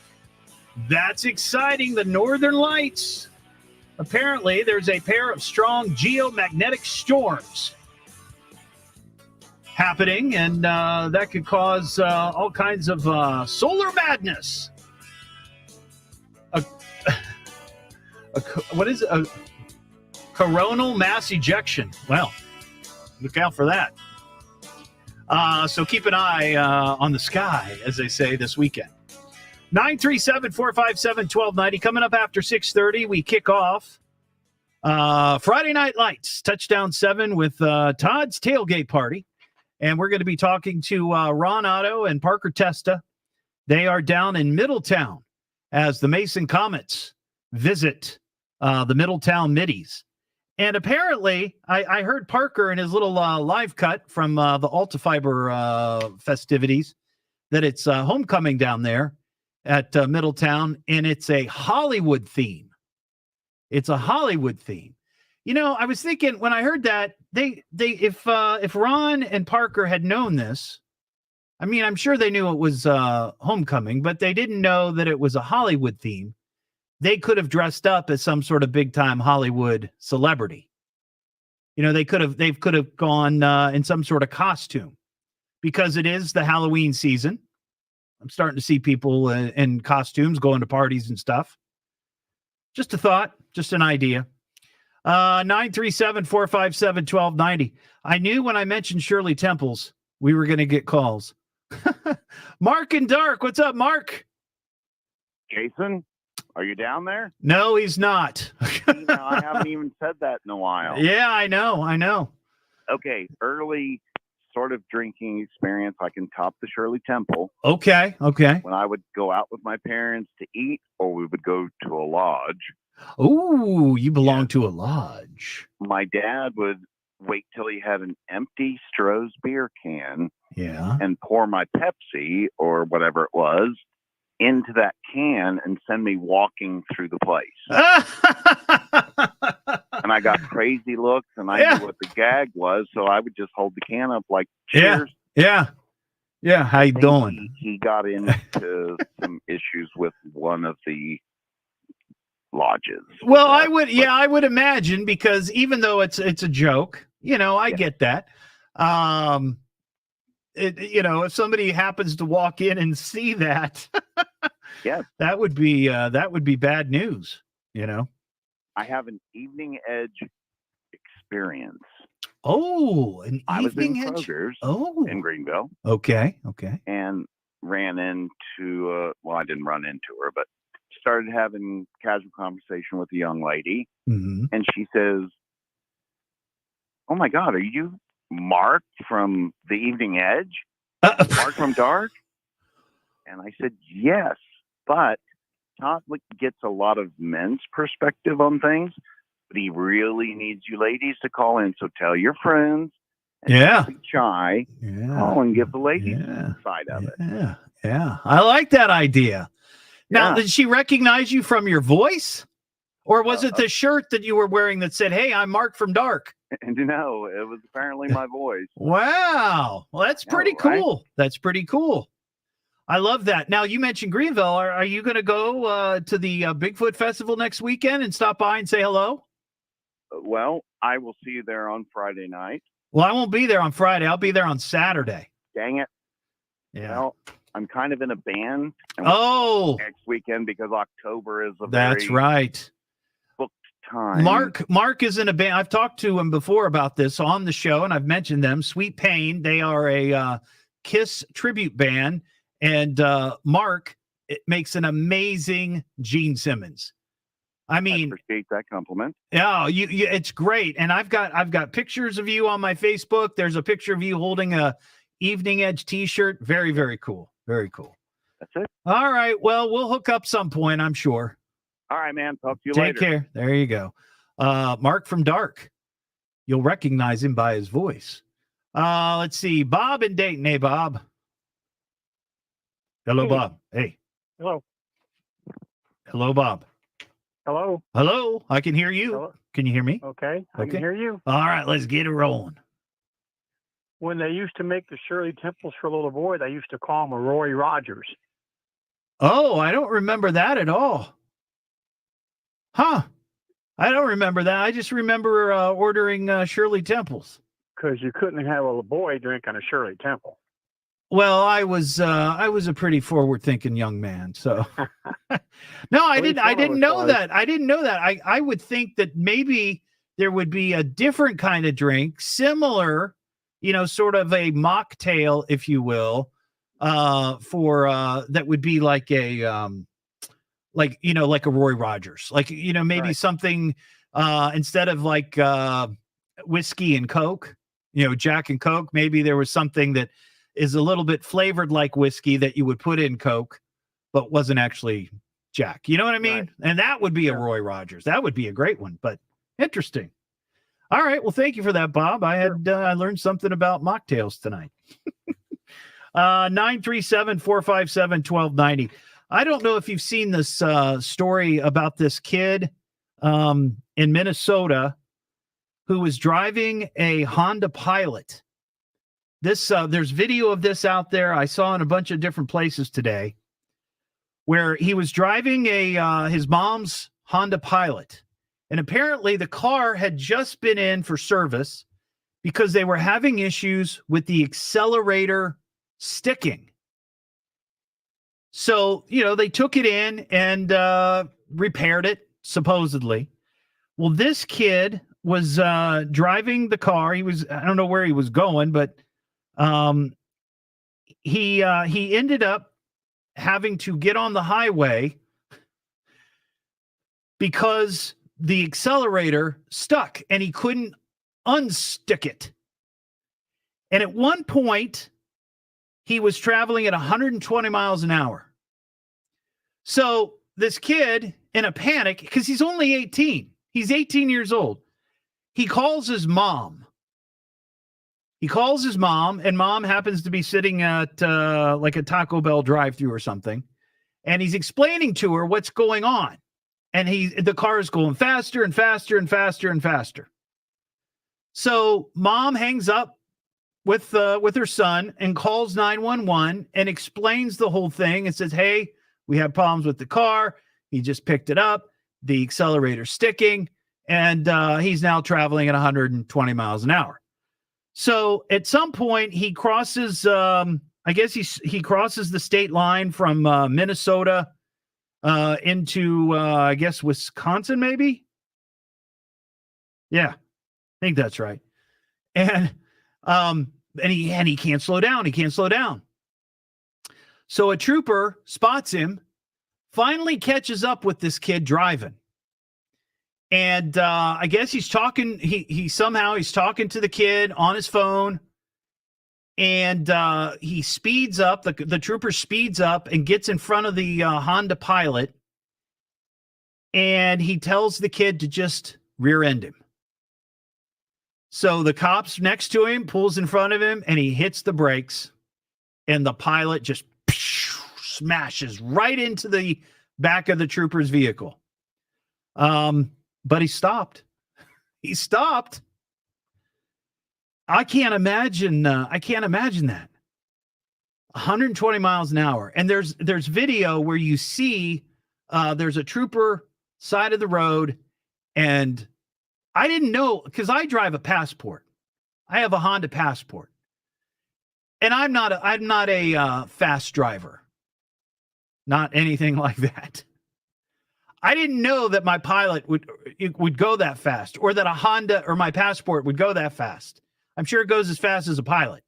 S6: That's exciting, the Northern Lights. Apparently, there's a pair of strong geomagnetic storms happening, and that could cause all kinds of solar madness. What is it? A coronal mass ejection. Well, look out for that. So keep an eye on the sky, as they say, this weekend. 937-457-1290. Coming up after 6:30, we kick off Friday Night Lights, Touchdown 7 with Todd's Tailgate Party. And we're going to be talking to Ron Otto and Parker Testa. They are down in Middletown as the Mason Comets visit the Middletown Middies. And apparently, I heard Parker in his little live cut from the Altafiber festivities that it's homecoming down there at Middletown, and it's a Hollywood theme. It's a Hollywood theme. You know, I was thinking when I heard that, if Ron and Parker had known this, I mean, I'm sure they knew it was homecoming, but they didn't know that it was a Hollywood theme. They could have dressed up as some sort of big time Hollywood celebrity. You know, they could have gone in some sort of costume because it is the Halloween season. I'm starting to see people in costumes going to parties and stuff. Just a thought, just an idea. 937-457-1290. I knew when I mentioned Shirley Temples, we were going to get calls. Mark and Dark, what's up, Mark?
S16: Jason, are you down there?
S6: No, he's not.
S16: I haven't even said that in a while.
S6: Yeah, I know.
S16: Okay, early sort of drinking experience. I can top the Shirley Temple.
S6: Okay.
S16: When I would go out with my parents to eat, or we would go to a lodge.
S6: Oh, you belong to a lodge.
S16: My dad would wait till he had an empty Stroh's beer can and pour my Pepsi or whatever it was into that can and send me walking through the place. And I got crazy looks, and I knew what the gag was, so I would just hold the can up like, cheers.
S6: Yeah. How you doing?
S16: He got into some issues with one of the lodges.
S6: Well, I would imagine, because even though it's a joke, I get that. If somebody happens to walk in and see that, that would be bad news.
S16: I have an evening edge experience.
S6: Oh, an evening edge.
S16: Kroger's in Greenville.
S6: Okay.
S16: And ran into, I didn't run into her, but started having casual conversation with a young lady.
S6: Mm-hmm.
S16: And she says, "Oh my God, are you Mark from the Evening Edge? Mark from Dark?" And I said, "Yes, but Todd gets a lot of men's perspective on things, but he really needs you ladies to call in. So tell your friends. And don't be shy. Call and give the ladies side of it."
S6: Yeah. I like that idea. Now, did she recognize you from your voice? Or was it the shirt that you were wearing that said, "Hey, I'm Mark from Dark"?
S16: And no, it was apparently my voice.
S6: Wow. Well, that's pretty cool. That's pretty cool. I love that. Now, you mentioned Greenville. Are you going to go to the Bigfoot Festival next weekend and stop by and say hello?
S16: Well, I will see you there on Friday night.
S6: Well, I won't be there on Friday. I'll be there on Saturday.
S16: Dang it.
S6: Yeah.
S16: Well, I'm kind of in a band. Next weekend, because October is
S6: that's right.
S16: Booked time.
S6: Mark is in a band. I've talked to him before about this on the show, and I've mentioned them. Sweet Pain. They are a Kiss tribute band, and Mark makes an amazing Gene Simmons. I mean,
S16: I appreciate that compliment.
S6: Yeah, you it's great. And I've got pictures of you on my Facebook. There's a picture of you holding a Evening Edge t-shirt. Very, very cool. Very cool.
S16: That's it.
S6: All right. Well, we'll hook up some point, I'm sure.
S16: All right, man. Talk to you later.
S6: Take care. There you go. Mark from Dark. You'll recognize him by his voice. Let's see. Bob in Dayton. Hey, Bob. Hello, Bob. Hey.
S17: Hello.
S6: Hello, Bob.
S17: Hello.
S6: Hello. I can hear you.
S17: Hello?
S6: Can you hear me?
S17: Okay. I can hear you.
S6: All right. Let's get it rolling.
S17: When they used to make the Shirley Temples for a little boy, they used to call him a Roy Rogers.
S6: Oh, I don't remember that at all. Huh. I don't remember that. I just remember ordering Shirley Temples.
S17: Because you couldn't have a boy drinking a Shirley Temple.
S6: Well, I was a pretty forward-thinking young man, so no, I didn't know that. I didn't know that. I would think that maybe there would be a different kind of drink, similar, sort of a mocktail, if you will, for that would be like a like a Roy Rogers, like maybe something instead of like whiskey and Coke, Jack and Coke. Maybe there was something that is a little bit flavored like whiskey that you would put in Coke, but wasn't actually Jack. You know what I mean? Right. And that would be a Roy Rogers. That would be a great one, but interesting. All right. Well, thank you for that, Bob. I had I learned something about mocktails tonight. 937-457-1290. I don't know if you've seen this story about this kid in Minnesota who was driving a Honda Pilot. This there's video of this out there. I saw in a bunch of different places today, where he was driving his mom's Honda Pilot, and apparently the car had just been in for service because they were having issues with the accelerator sticking. So they took it in and repaired it, supposedly. Well, this kid was driving the car. I don't know where he was going, but he ended up having to get on the highway because the accelerator stuck and he couldn't unstick it. And at one point, he was traveling at 120 miles an hour. So this kid, in a panic, because he's only 18. He's 18 years old. He calls his mom. And mom happens to be sitting at like a Taco Bell drive-thru or something. And he's explaining to her what's going on. And the car is going faster and faster and faster and faster. So mom hangs up with her son and calls 911 and explains the whole thing and says, hey, we have problems with the car. He just picked it up. The accelerator's sticking. And he's now traveling at 120 miles an hour. So at some point he crosses, I guess he crosses the state line from Minnesota into, I guess, Wisconsin, maybe? Yeah, I think that's right. And he can't slow down. He can't slow down. So a trooper spots him, finally catches up with this kid driving. And I guess he's talking. He's talking to the kid on his phone, and he speeds up. The trooper speeds up and gets in front of the Honda Pilot, and he tells the kid to just rear end him. So the cop's next to him, pulls in front of him, and he hits the brakes, and the Pilot just smashes right into the back of the trooper's vehicle. But he stopped. He stopped. I can't imagine that. 120 miles an hour. And there's video where you see there's a trooper side of the road, and I didn't know, because I drive a Passport. I have a Honda Passport. And I'm not a fast driver. Not anything like that. I didn't know that my Pilot would go that fast, or that a Honda or my Passport would go that fast. I'm sure it goes as fast as a Pilot.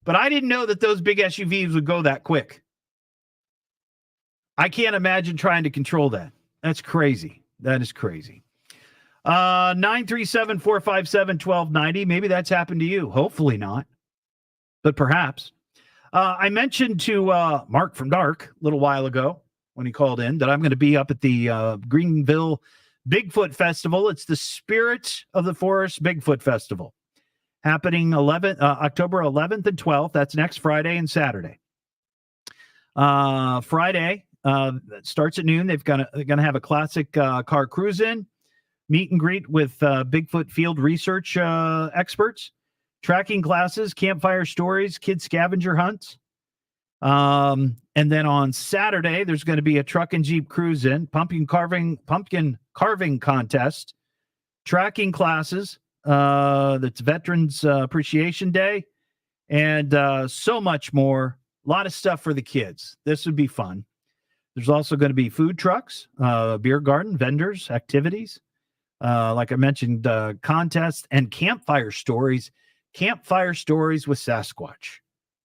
S6: But I didn't know that those big SUVs would go that quick. I can't imagine trying to control that. That's crazy. That is crazy. 937-457-1290. Maybe that's happened to you. Hopefully not. But perhaps. I mentioned to Mark from Dark a little while ago when he called in that I'm going to be up at the Greenville Bigfoot Festival. It's the Spirit of the Forest Bigfoot Festival, happening October 11th and 12th. That's next Friday and Saturday. Friday starts at noon. They're going to have a classic car cruise in, meet and greet with Bigfoot field research experts, tracking classes, campfire stories, kid scavenger hunts. And then on Saturday, there's going to be a truck and Jeep cruise in, pumpkin carving contest, tracking classes. That's Veterans Appreciation Day, and so much more. A lot of stuff for the kids. This would be fun. There's also going to be food trucks, beer garden, vendors, activities. Like I mentioned, contests and campfire stories. Campfire stories with Sasquatch.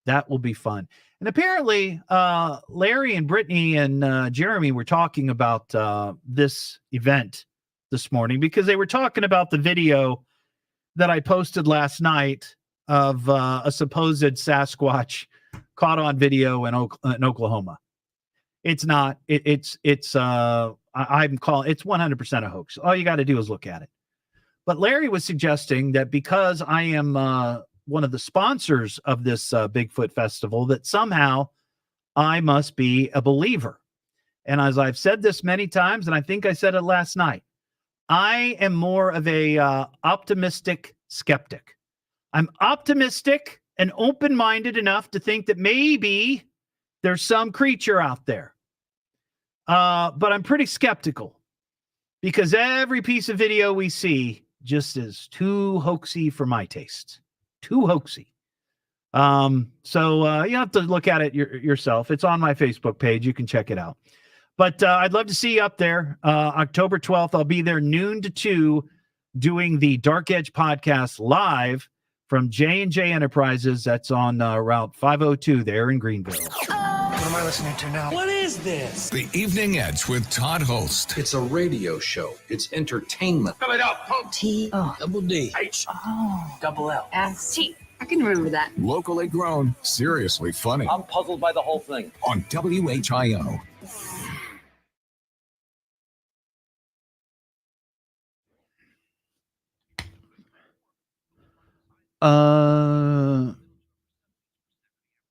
S6: That will be fun. And apparently, Larry and Brittany and Jeremy were talking about this event this morning, because they were talking about the video that I posted last night of a supposed Sasquatch caught on video in Oklahoma. It's not. I'm calling it's 100% a hoax. All you got to do is look at it. But Larry was suggesting that because I am one of the sponsors of this Bigfoot Festival, that somehow I must be a believer. And as I've said this many times, and I think I said it last night, I am more of a optimistic skeptic. I'm optimistic and open-minded enough to think that maybe there's some creature out there. But I'm pretty skeptical, because every piece of video we see just is too hoaxy for my taste. Too hoaxy. So you have to look at it yourself. It's on my Facebook page. You can check it out. But I'd love to see you up there. October 12th, I'll be there noon to 2 doing the Dark Edge podcast live from J&J Enterprises. That's on Route 502 there in Greenville.
S5: What am I listening to now? What is this?
S1: The Evening Edge with Todd Hollst.
S8: It's a radio show. It's entertainment.
S4: Fill it up, folks.
S18: T-O.
S8: Double D.
S4: H.
S18: Oh.
S4: Double L.
S18: S-T.
S3: I can remember that.
S1: Locally grown, seriously funny.
S2: I'm puzzled by the whole thing.
S1: On WHIO.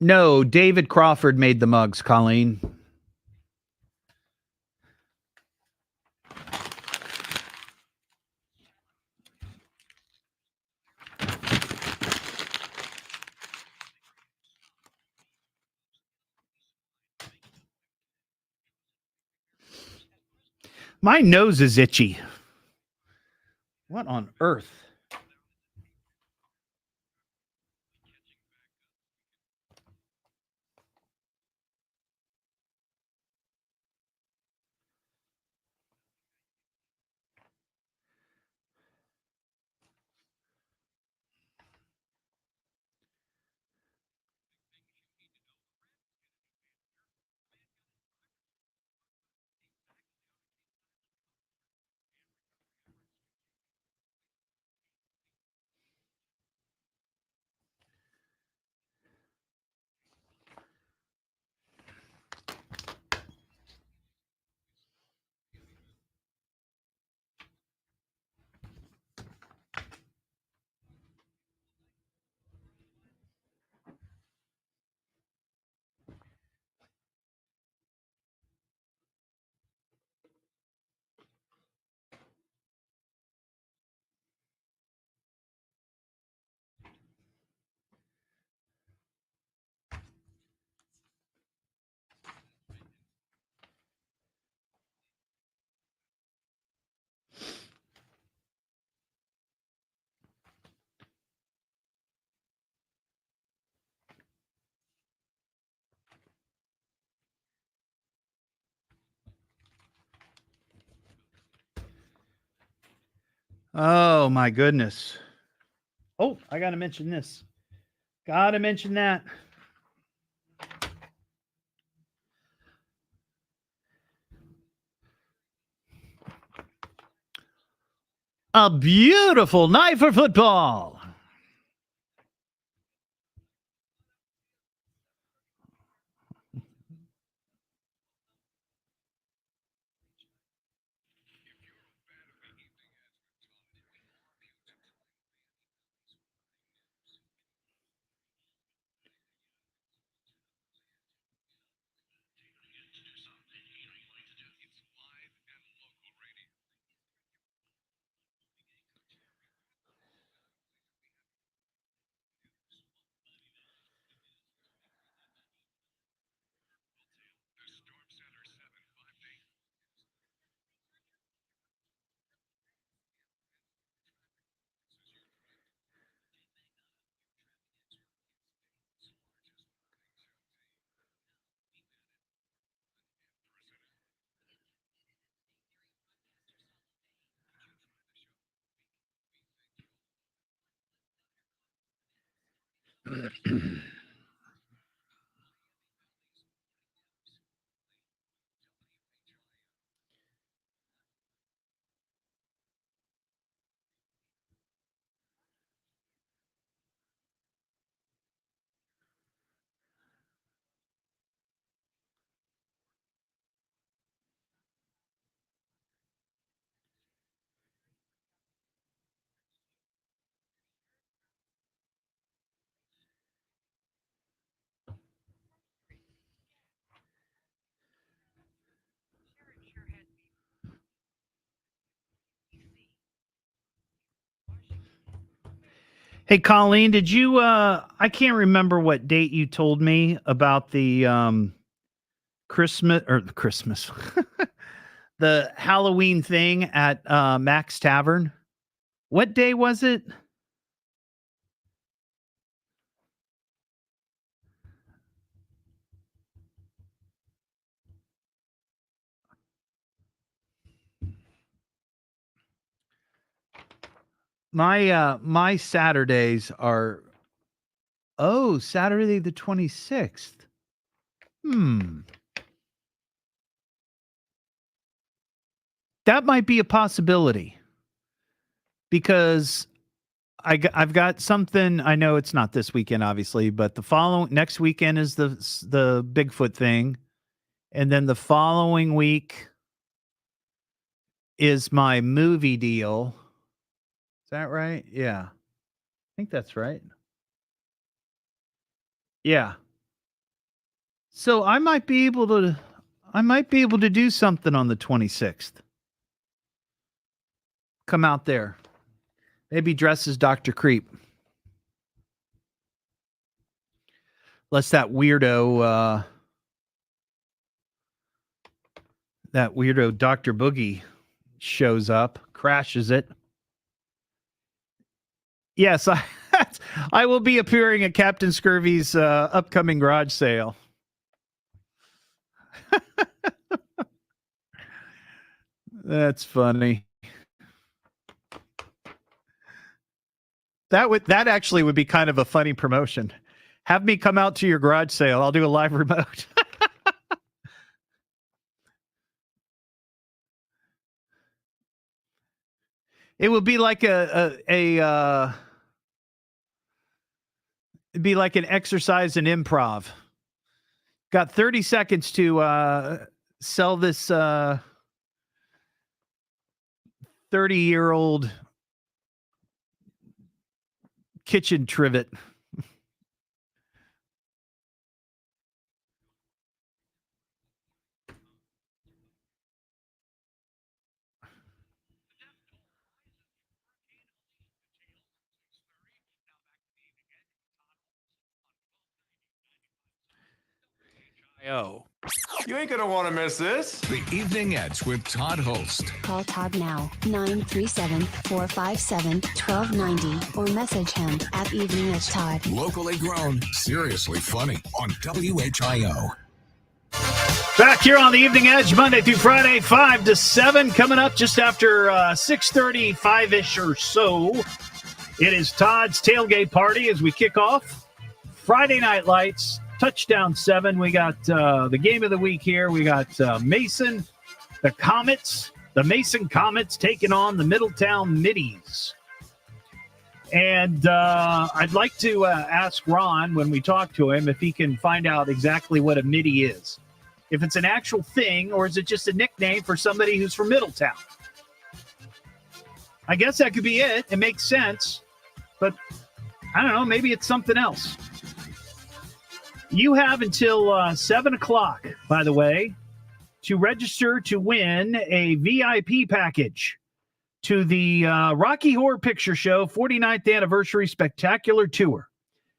S6: No, David Crawford made the mugs, Colleen. My nose is itchy. What on earth? Oh, my goodness. Oh, I got to mention this. Got to mention that. A beautiful night for football. Hey, Colleen, did you I can't remember what date you told me about the Christmas the Halloween thing at Mac's Tavern. What day was it? My Saturdays are Saturday the 26th. That might be a possibility because I've got something. I know it's not this weekend, obviously, but next weekend is the Bigfoot thing, and then the following week is my movie deal. Is that right? Yeah, I think that's right. Yeah. So I might be able to do something on the 26th. Come out there. Maybe dress as Dr. Creep. Unless that weirdo Dr. Boogie shows up, crashes it. Yes, I will be appearing at Captain Scurvy's upcoming garage sale. That's funny. That actually would be kind of a funny promotion. Have me come out to your garage sale. I'll do a live remote. It would be like it'd be like an exercise in improv. Got 30 seconds to sell this 30-year-old kitchen trivet.
S1: You ain't gonna want to miss this. The Evening Edge with Todd Hollst.
S11: Call Todd now, 937-457-1290, or message him at Evening Edge Todd.
S1: Locally grown, seriously funny on WHIO.
S6: Back here on the Evening Edge, Monday through Friday, 5 to 7. Coming up just after 6:30, 5-ish or so. It is Todd's Tailgate Party as we kick off Friday Night Lights. Touchdown 7. We got the game of the week here. We got Mason, the Mason Comets taking on the Middletown Middies. And I'd like to ask Ron, when we talk to him, if he can find out exactly what a Middy is. If it's an actual thing, or is it just a nickname for somebody who's from Middletown? I guess that could be it. It makes sense. But I don't know. Maybe it's something else. You have until 7 o'clock, by the way, to register to win a VIP package to the Rocky Horror Picture Show 49th Anniversary Spectacular Tour.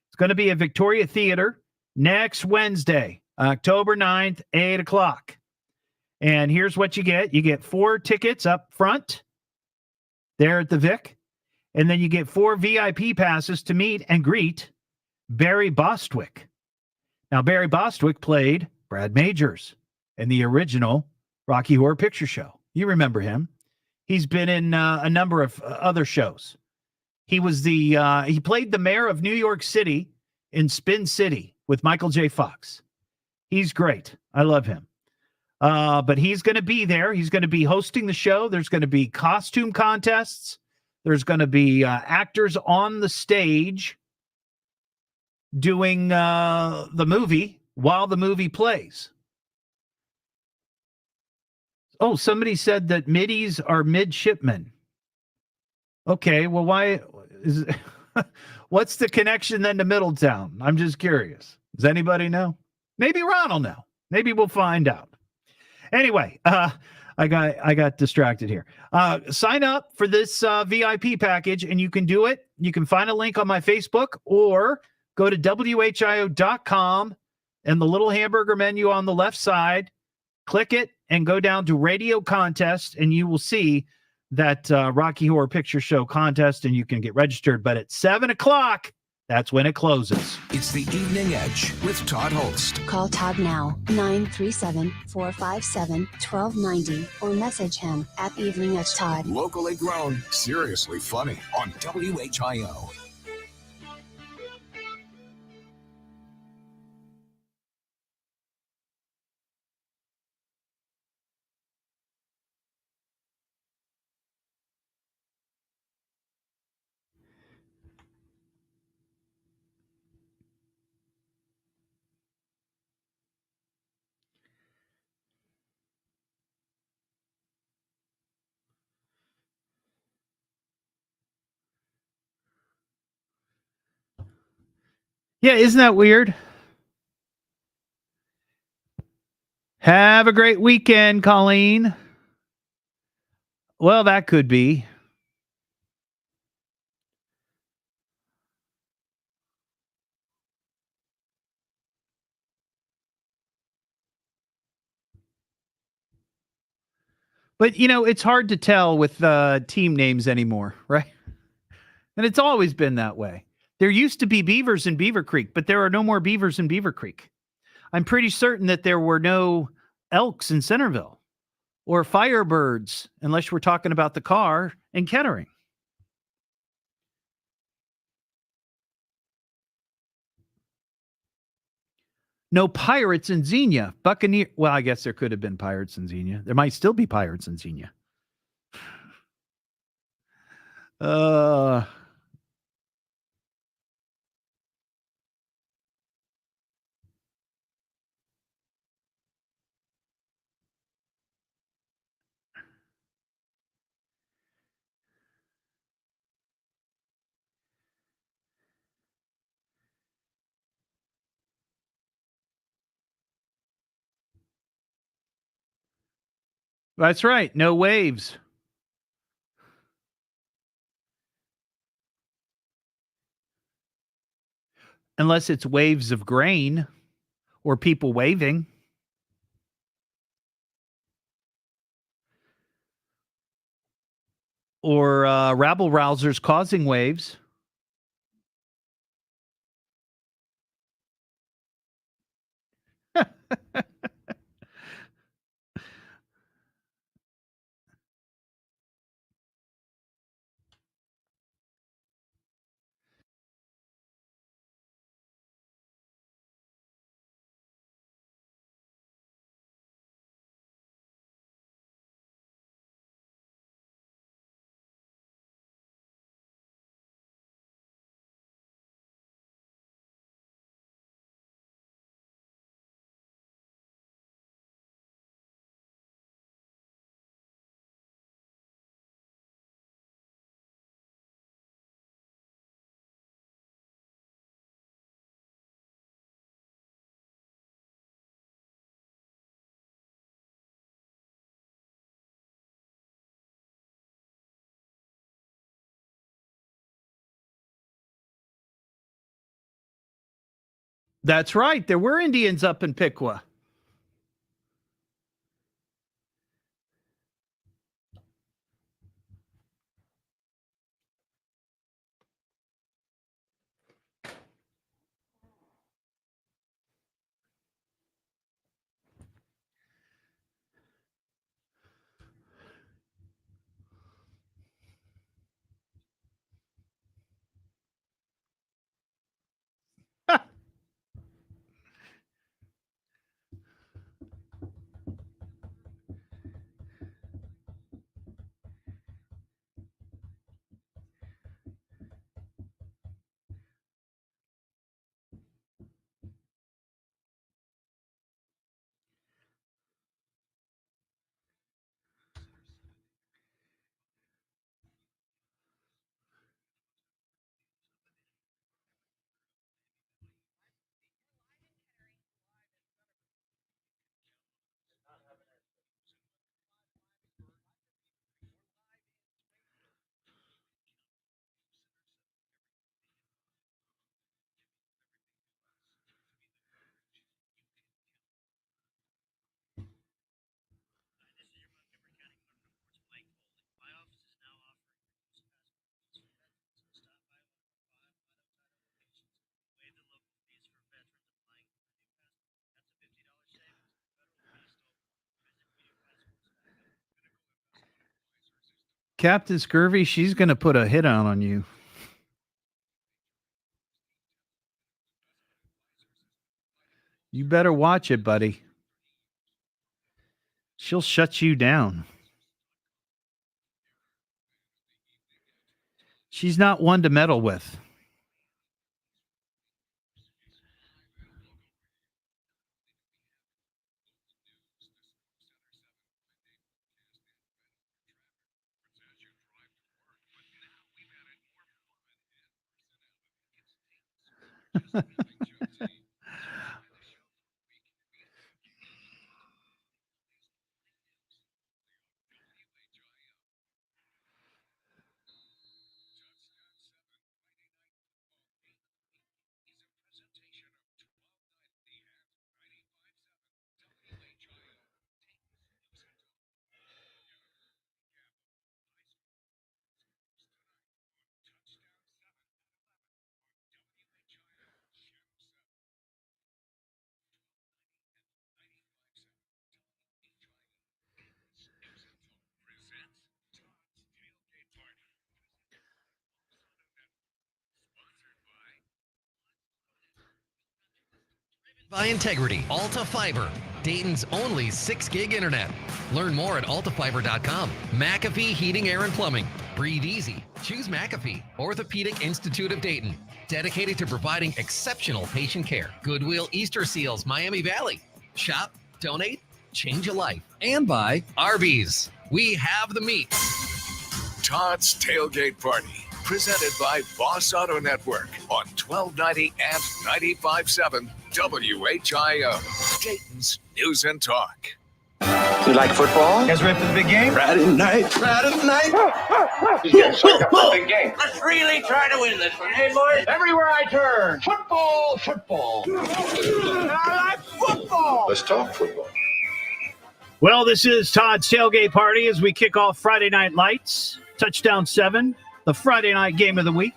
S6: It's going to be at Victoria Theater next Wednesday, October 9th, 8 o'clock. And here's what you get. You get 4 tickets up front there at the Vic. And then you get 4 VIP passes to meet and greet Barry Bostwick. Now, Barry Bostwick played Brad Majors in the original Rocky Horror Picture Show. You remember him. He's been in a number of other shows. He was he played the mayor of New York City in Spin City with Michael J. Fox. He's great. I love him. But he's going to be there. He's going to be hosting the show. There's going to be costume contests. There's going to be actors on the stage doing the movie while the movie plays. Oh, somebody said that middies are midshipmen. Okay, well, why is what's the connection then to Middletown? I'm just curious. Does anybody know? Maybe Ron will know. Maybe we'll find out. Anyway, I got distracted here. Sign up for this VIP package, and you can do it. You can find a link on my Facebook or go to WHIO.com and the little hamburger menu on the left side. Click it and go down to Radio Contest, and you will see that Rocky Horror Picture Show contest, and you can get registered. But at 7 o'clock, that's when it closes.
S1: It's the Evening Edge with Todd Hollst.
S11: Call Todd now, 937-457-1290, or message him at Evening Edge Todd.
S1: Locally grown, seriously funny on WHIO.
S6: Yeah, isn't that weird? Have a great weekend, Colleen. Well, that could be. But, it's hard to tell with team names anymore, right? And it's always been that way. There used to be beavers in Beaver Creek, but there are no more beavers in Beaver Creek. I'm pretty certain that there were no elks in Centerville or firebirds, unless we're talking about the car in Kettering. No pirates in Xenia. Buccaneer. Well, I guess there could have been pirates in Xenia. There might still be pirates in Xenia. That's right. No waves. Unless it's waves of grain or people waving. Or rabble rousers causing waves. That's right. There were Indians up in Piqua. Captain Scurvy, she's going to put a hit on you. You better watch it, buddy. She'll shut you down. She's not one to meddle with.
S20: By Integrity, Alta Fiber, Dayton's only 6-gig internet. Learn more at altafiber.com. McAfee Heating, Air, and Plumbing. Breathe easy. Choose McAfee. Orthopedic Institute of Dayton. Dedicated to providing exceptional patient care. Goodwill Easter Seals, Miami Valley. Shop, donate, change a life. And by Arby's. We have the meat.
S1: Todd's Tailgate Party, presented by Boss Auto Network on 1290 and 95.7 WHIO, Dayton's News and Talk.
S4: You like football?
S6: You guys ready for the big game?
S4: Friday night. You guys psyched up for the big game.
S19: Let's really try to win this one, hey, boys?
S4: Everywhere I turn, football, football. I like football. Let's talk football.
S6: Well, this is Todd's Tailgate Party as we kick off Friday Night Lights, Touchdown 7, the Friday night game of the week.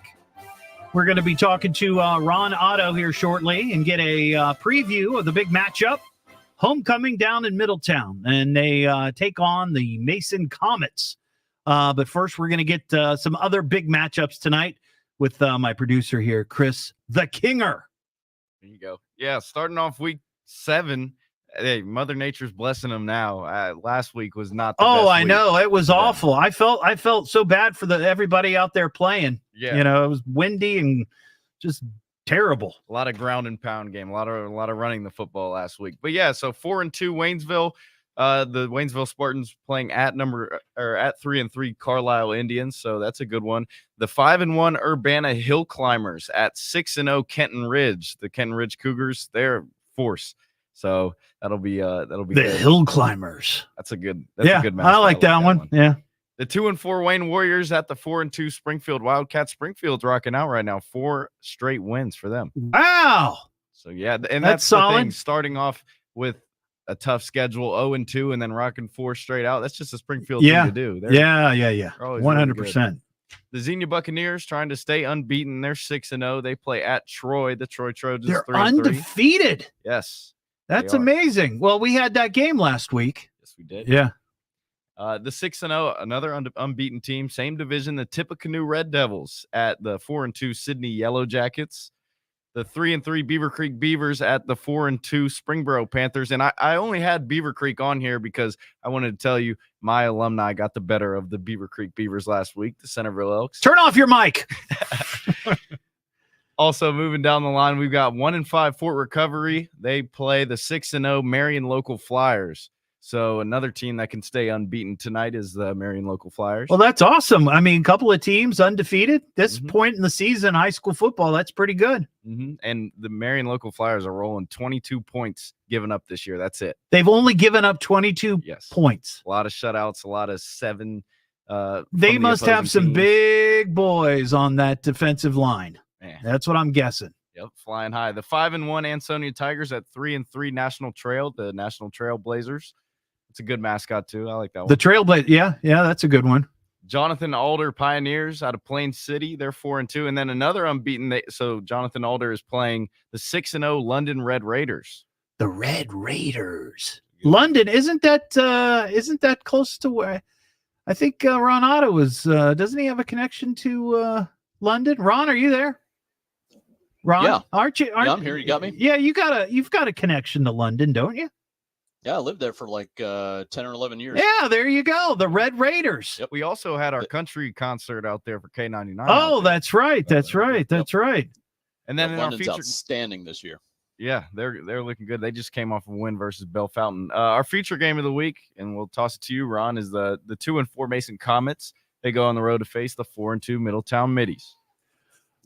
S6: We're going to be talking to Ron Otto here shortly and get a preview of the big matchup. Homecoming down in Middletown, and they take on the Mason Comets. But first, we're going to get some other big matchups tonight with my producer here, Chris the Kinger.
S15: There you go. Yeah, starting off week 7. Hey, Mother Nature's blessing them now. Last week was not the best
S6: I
S15: week.
S6: know. It was awful. I felt so bad for everybody out there playing.
S15: Yeah.
S6: You know, it was windy and just terrible.
S15: A lot of ground and pound game. A lot of running the football last week. But yeah, so 4-2 Waynesville. The Waynesville Spartans playing at 3-3 Carlisle Indians, so that's a good one. The 5-1 Urbana Hill Climbers at 6-0 Kenton Ridge. The Kenton Ridge Cougars, they're force. So that'll be the
S6: good. Hill Climbers.
S15: That's a good match.
S6: I like that one. Yeah.
S15: The 2-4 Wayne Warriors at the 4-2 Springfield Wildcats. Springfield's rocking out right now. 4 straight wins for them.
S6: Wow.
S15: So yeah, and
S6: that's
S15: solid.
S6: The thing,
S15: starting off with a tough schedule, 0-2, and then rocking 4 straight out. That's just a Springfield thing to do.
S6: Yeah. 100%.
S15: Really the Xenia Buccaneers trying to stay unbeaten. They're 6-0. They play at Troy. The Troy Trojans.
S6: They're
S15: 3-3.
S6: undefeated.
S15: Yes.
S6: That's amazing. Well, we had that game last week.
S15: Yes, we did.
S6: Yeah.
S15: The 6-0, another unbeaten team, same division, the Tippecanoe Red Devils at the 4-2 Sydney Yellow Jackets. The 3-3 Beaver Creek Beavers at the 4-2 Springboro Panthers. And I only had Beaver Creek on here because I wanted to tell you my alumni got the better of the Beaver Creek Beavers last week, the Centerville Elks.
S6: Turn off your mic.
S15: Also, moving down the line, we've got 1-5 Fort Recovery. They play the 6-0 Marion Local Flyers. So another team that can stay unbeaten tonight is the Marion Local Flyers.
S6: Well, that's awesome. I mean, a couple of teams undefeated. This point in the season, high school football, that's pretty good.
S15: And the Marion Local Flyers are rolling 22 points given up this year. That's it.
S6: They've only given up 22 points.
S15: A lot of shutouts, a lot of 7.
S6: They must have some
S15: teams.
S6: Big boys on that defensive line.
S15: Man.
S6: That's what I'm guessing.
S15: Yep, flying high. The 5-1 Ansonia Tigers at 3-3 National Trail, the National Trail Blazers. It's a good mascot too. I like that one.
S6: The Trailblazer, yeah, that's a good one.
S15: Jonathan Alder Pioneers out of Plain City, they're 4-2, and then another unbeaten. So Jonathan Alder is playing the 6-0 London Red Raiders.
S6: The Red Raiders. London, isn't that close to where I think Ron Otto is? Doesn't he have a connection to London? Ron, are you there? Ron,
S21: yeah.
S6: Aren't you?
S21: I'm here. You got me?
S6: Yeah, you've got a connection to London, don't you?
S21: Yeah, I lived there for like 10 or 11 years.
S6: Yeah, there you go. The Red Raiders.
S15: Yep. We also had our country concert out there for K99.
S6: Oh, that's right. That's right. That's right.
S15: And then in our
S21: London's
S15: feature,
S21: outstanding this year.
S15: Yeah, they're looking good. They just came off a win versus Bell Fountain. Our feature game of the week, and we'll toss it to you, Ron, is the 2-4 Mason Comets. They go on the road to face the 4-2 Middletown Middies.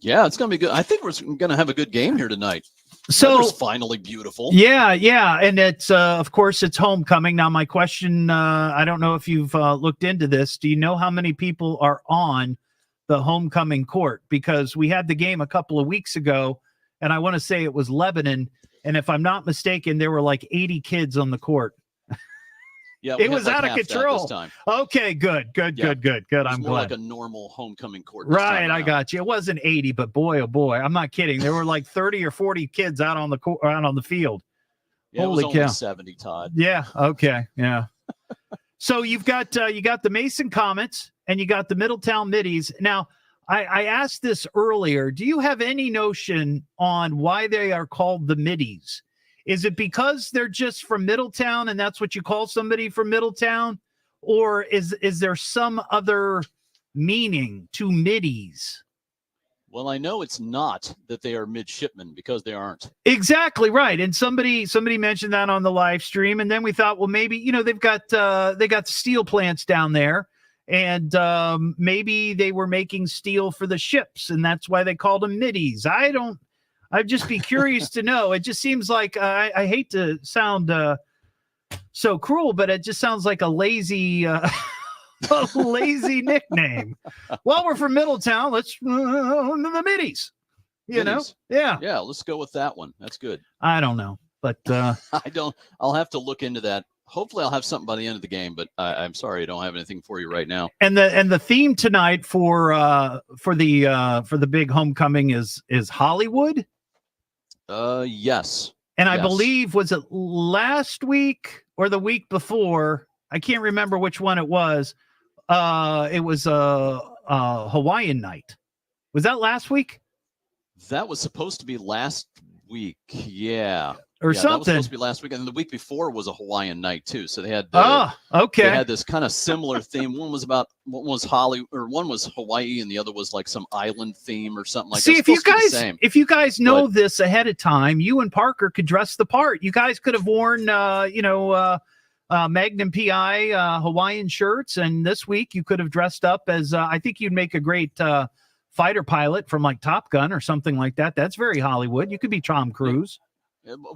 S21: Yeah, it's going to be good. I think we're going to have a good game here tonight.
S6: So
S21: Weather's finally beautiful.
S6: Yeah. And it's, of course, it's homecoming. Now, my question, I don't know if you've looked into this. Do you know how many people are on the homecoming court? Because we had the game a couple of weeks ago, and I want to say it was Lebanon. And if I'm not mistaken, there were like 80 kids on the court.
S21: Yeah,
S6: it was out of control.
S21: This time.
S6: Okay, good. I'm
S21: more
S6: glad.
S21: like a normal homecoming court.
S6: Right, I got you. It wasn't 80, but boy, oh boy, I'm not kidding. There were like 30 or 40 kids out on the field.
S21: Yeah,
S6: Holy
S21: it was only
S6: cow.
S21: 70, Todd.
S6: Yeah. Okay. Yeah. So you got the Mason Comets and you got the Middletown Middies. Now, I asked this earlier. Do you have any notion on why they are called the Middies? Is it because they're just from Middletown and that's what you call somebody from Middletown? Or is there some other meaning to middies?
S21: Well, I know it's not that they are midshipmen because they aren't.
S6: Exactly right. And somebody mentioned that on the live stream. And then we thought, well, maybe, they've got the steel plants down there. And maybe they were making steel for the ships. And that's why they called them middies. I'd just be curious to know. It just seems like I hate to sound so cruel, but it just sounds like a lazy nickname. Well, we're from Middletown. Let's the middies.
S21: Middies.
S6: Yeah.
S21: Yeah, let's go with that one. That's good.
S6: I don't know, but
S21: I'll have to look into that. Hopefully, I'll have something by the end of the game. But I'm sorry, I don't have anything for you right now.
S6: And the theme tonight for the big homecoming is Hollywood.
S21: Yes.
S6: And I believe, was it last week or the week before? I can't remember which one it was. It was Hawaiian night. Was that last week?
S21: That was supposed to be last week. Yeah.
S6: Or something.
S21: That was supposed to be last week. And the week before was a Hawaiian night too. So they had
S6: okay.
S21: They had this kind of similar theme. One was one was Hawaii and the other was like some island theme or something like that.
S6: See, if you guys know this ahead of time, you and Parker could dress the part. You guys could have worn Magnum PI Hawaiian shirts, and this week you could have dressed up as I think you'd make a great fighter pilot from like Top Gun or something like that. That's very Hollywood. You could be Tom Cruise.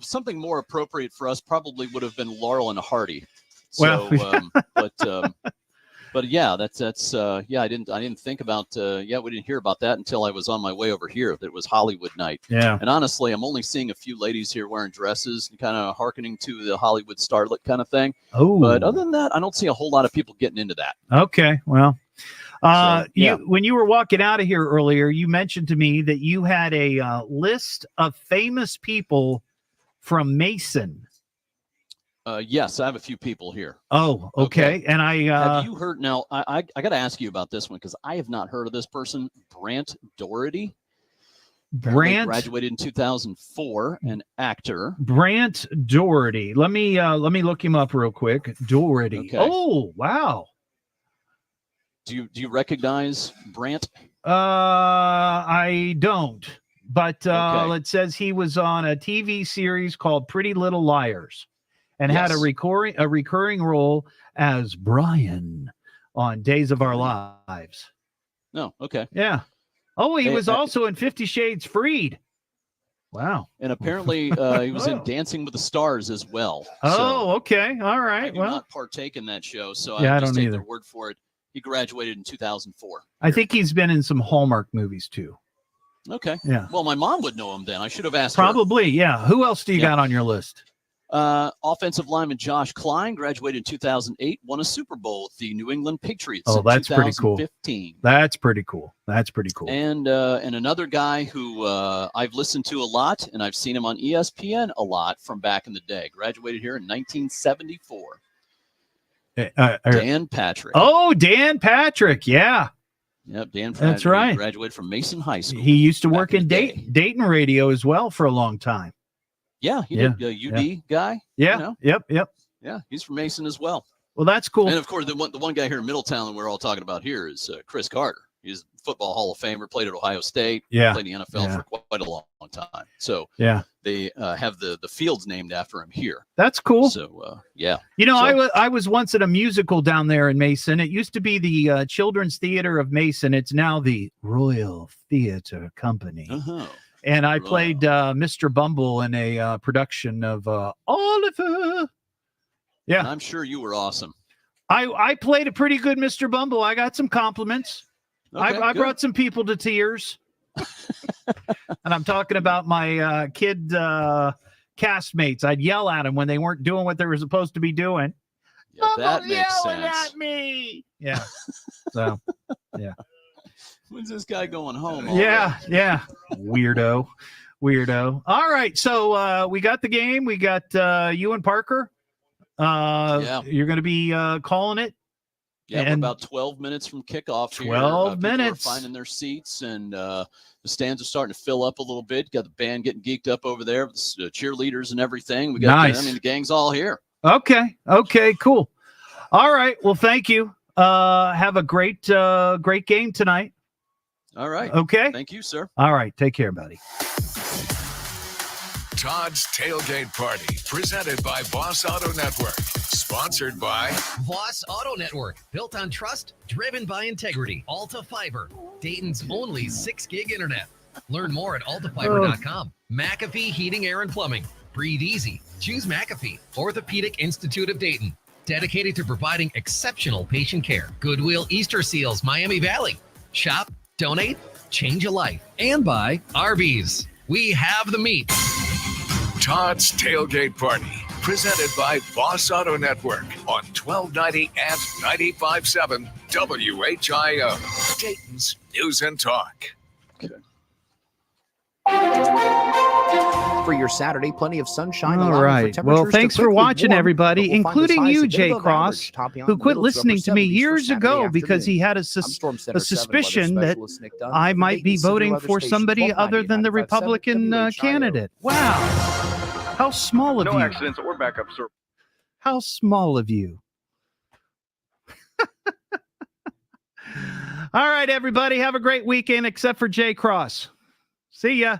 S21: Something more appropriate for us probably would have been Laurel and Hardy. So, but yeah, that's I didn't think about we didn't hear about that until I was on my way over here. That it was Hollywood night.
S6: Yeah.
S21: And honestly, I'm only seeing a few ladies here wearing dresses and kind of hearkening to the Hollywood starlet kind of thing.
S6: Oh.
S21: But other than that, I don't see a whole lot of people getting into that.
S6: Okay. Well, when you were walking out of here earlier, you mentioned to me that you had a list of famous people from Mason.
S21: Yes, I have a few people here.
S6: Oh, okay. And
S21: have you heard? Now, I got to ask you about this one because I have not heard of this person, Brant Doherty.
S6: Brant
S21: graduated in 2004, an actor.
S6: Brant Doherty. Let me look him up real quick. Doherty.
S21: Okay.
S6: Oh, wow.
S21: Do you recognize Brant?
S6: I don't. But it says he was on a TV series called Pretty Little Liars and had a recurring role as Brian on Days of Our Lives.
S21: No, okay.
S6: Yeah. Oh, he was also in 50 Shades Freed. Wow.
S21: And apparently he was in Dancing with the Stars as well.
S6: Oh, okay. All right.
S21: I do not partake in that show, so
S6: I
S21: I
S6: don't
S21: just take
S6: either.
S21: their word for it. He graduated in 2004.
S6: I think he's been in some Hallmark movies too.
S21: Okay.
S6: Yeah.
S21: Well, my mom would know him then. I should have asked
S6: Probably, yeah. Who else do you got on your list?
S21: Offensive lineman Josh Klein graduated in 2008, won a Super Bowl with the New England Patriots.
S6: Oh, that's pretty cool.
S21: 2015.
S6: That's pretty cool. That's pretty cool.
S21: And another guy who I've listened to a lot, and I've seen him on ESPN a lot from back in the day. Graduated here in 1974. Dan Patrick.
S6: Oh, Dan Patrick. Yeah.
S21: Yep, Dan Patrick.
S6: That's right.
S21: He graduated from Mason High School.
S6: He used to work in Dayton radio as well for a long time.
S21: Yeah, he did. UD guy.
S6: Yeah.
S21: You know?
S6: Yep.
S21: Yeah, he's from Mason as well.
S6: Well, that's cool.
S21: And of course, the one guy here in Middletown that we're all talking about here is Chris Carter. He's a football Hall of Famer, played at Ohio State,
S6: Yeah.
S21: played in the NFL for quite a long time. So
S6: Yeah.
S21: they have the fields named after him here.
S6: That's cool.
S21: So, yeah.
S6: You know,
S21: So,
S6: I was once at a musical down there in Mason. It used to be the Children's Theater of Mason. It's now the Royal Theater Company. And I played Mr. Bumble in a production of Oliver. Yeah.
S21: And I'm sure you were awesome.
S6: I played a pretty good Mr. Bumble. I got some compliments.
S21: Okay,
S6: I
S21: good.
S6: brought some people to tears. And I'm talking about my kid castmates. I'd yell at them when they weren't doing what they were supposed to be doing.
S21: Yeah, that makes
S6: yelling
S21: sense.
S6: at me. Yeah. So, yeah.
S21: When's this guy going home?
S6: Yeah. Weirdo. All right. So we got the game. We got you and Parker. You're going to be calling it.
S21: Yeah,
S6: and
S21: we're about 12 minutes from kickoff.
S6: 12
S21: here.
S6: minutes.
S21: People are finding their seats, and the stands are starting to fill up a little bit. Got the band getting geeked up over there, with the cheerleaders and everything. We got,
S6: Nice.
S21: the gang's all here.
S6: Okay, cool. All right. Well, thank you. Have a great game tonight.
S21: All right.
S6: Okay.
S21: Thank you, sir.
S6: All right. Take care, buddy.
S1: Todd's Tailgate Party, presented by Boss Auto Network. Sponsored by
S20: Voss Auto Network, built on trust, driven by integrity. Alta Fiber, Dayton's only 6-gig internet. Learn more at altafiber.com. McAfee Heating, Air, and Plumbing. Breathe easy. Choose McAfee. Orthopedic Institute of Dayton, dedicated to providing exceptional patient care. Goodwill Easter Seals, Miami Valley. Shop, donate, change a life. And by Arby's. We have the meat.
S1: Todd's Tailgate Party, presented by Boss Auto Network on 1290 and 95.7 WHIO, Dayton's News and Talk.
S12: For your Saturday, plenty of sunshine.
S6: All
S12: allowing
S6: right.
S12: For
S6: Well,
S12: temperatures to
S6: thanks for
S12: quickly
S6: watching,
S12: warm,
S6: everybody,
S12: but we'll find
S6: including
S12: as high as
S6: you,
S12: a
S6: Jay
S12: above
S6: Cross,
S12: average, top beyond
S6: who
S12: the
S6: quit
S12: middle to upper
S6: listening to me
S12: 70s for
S6: years
S12: Saturday
S6: ago because
S12: afternoon.
S6: he had a
S12: I'm Storm Center 7
S6: suspicion
S12: weather
S6: that
S12: specialist Nick Dunn.
S6: I
S12: For
S6: might be
S12: Dayton City
S6: voting
S12: weather
S6: for
S12: station,
S6: somebody
S12: 1290
S6: other than the
S12: 95.7
S6: Republican
S12: WHIO.
S6: candidate. Wow. How small of
S4: No
S6: you.
S4: accidents or backups, sir.
S6: How small of you. All right, everybody. Have a great weekend, except for Jay Cross. See ya.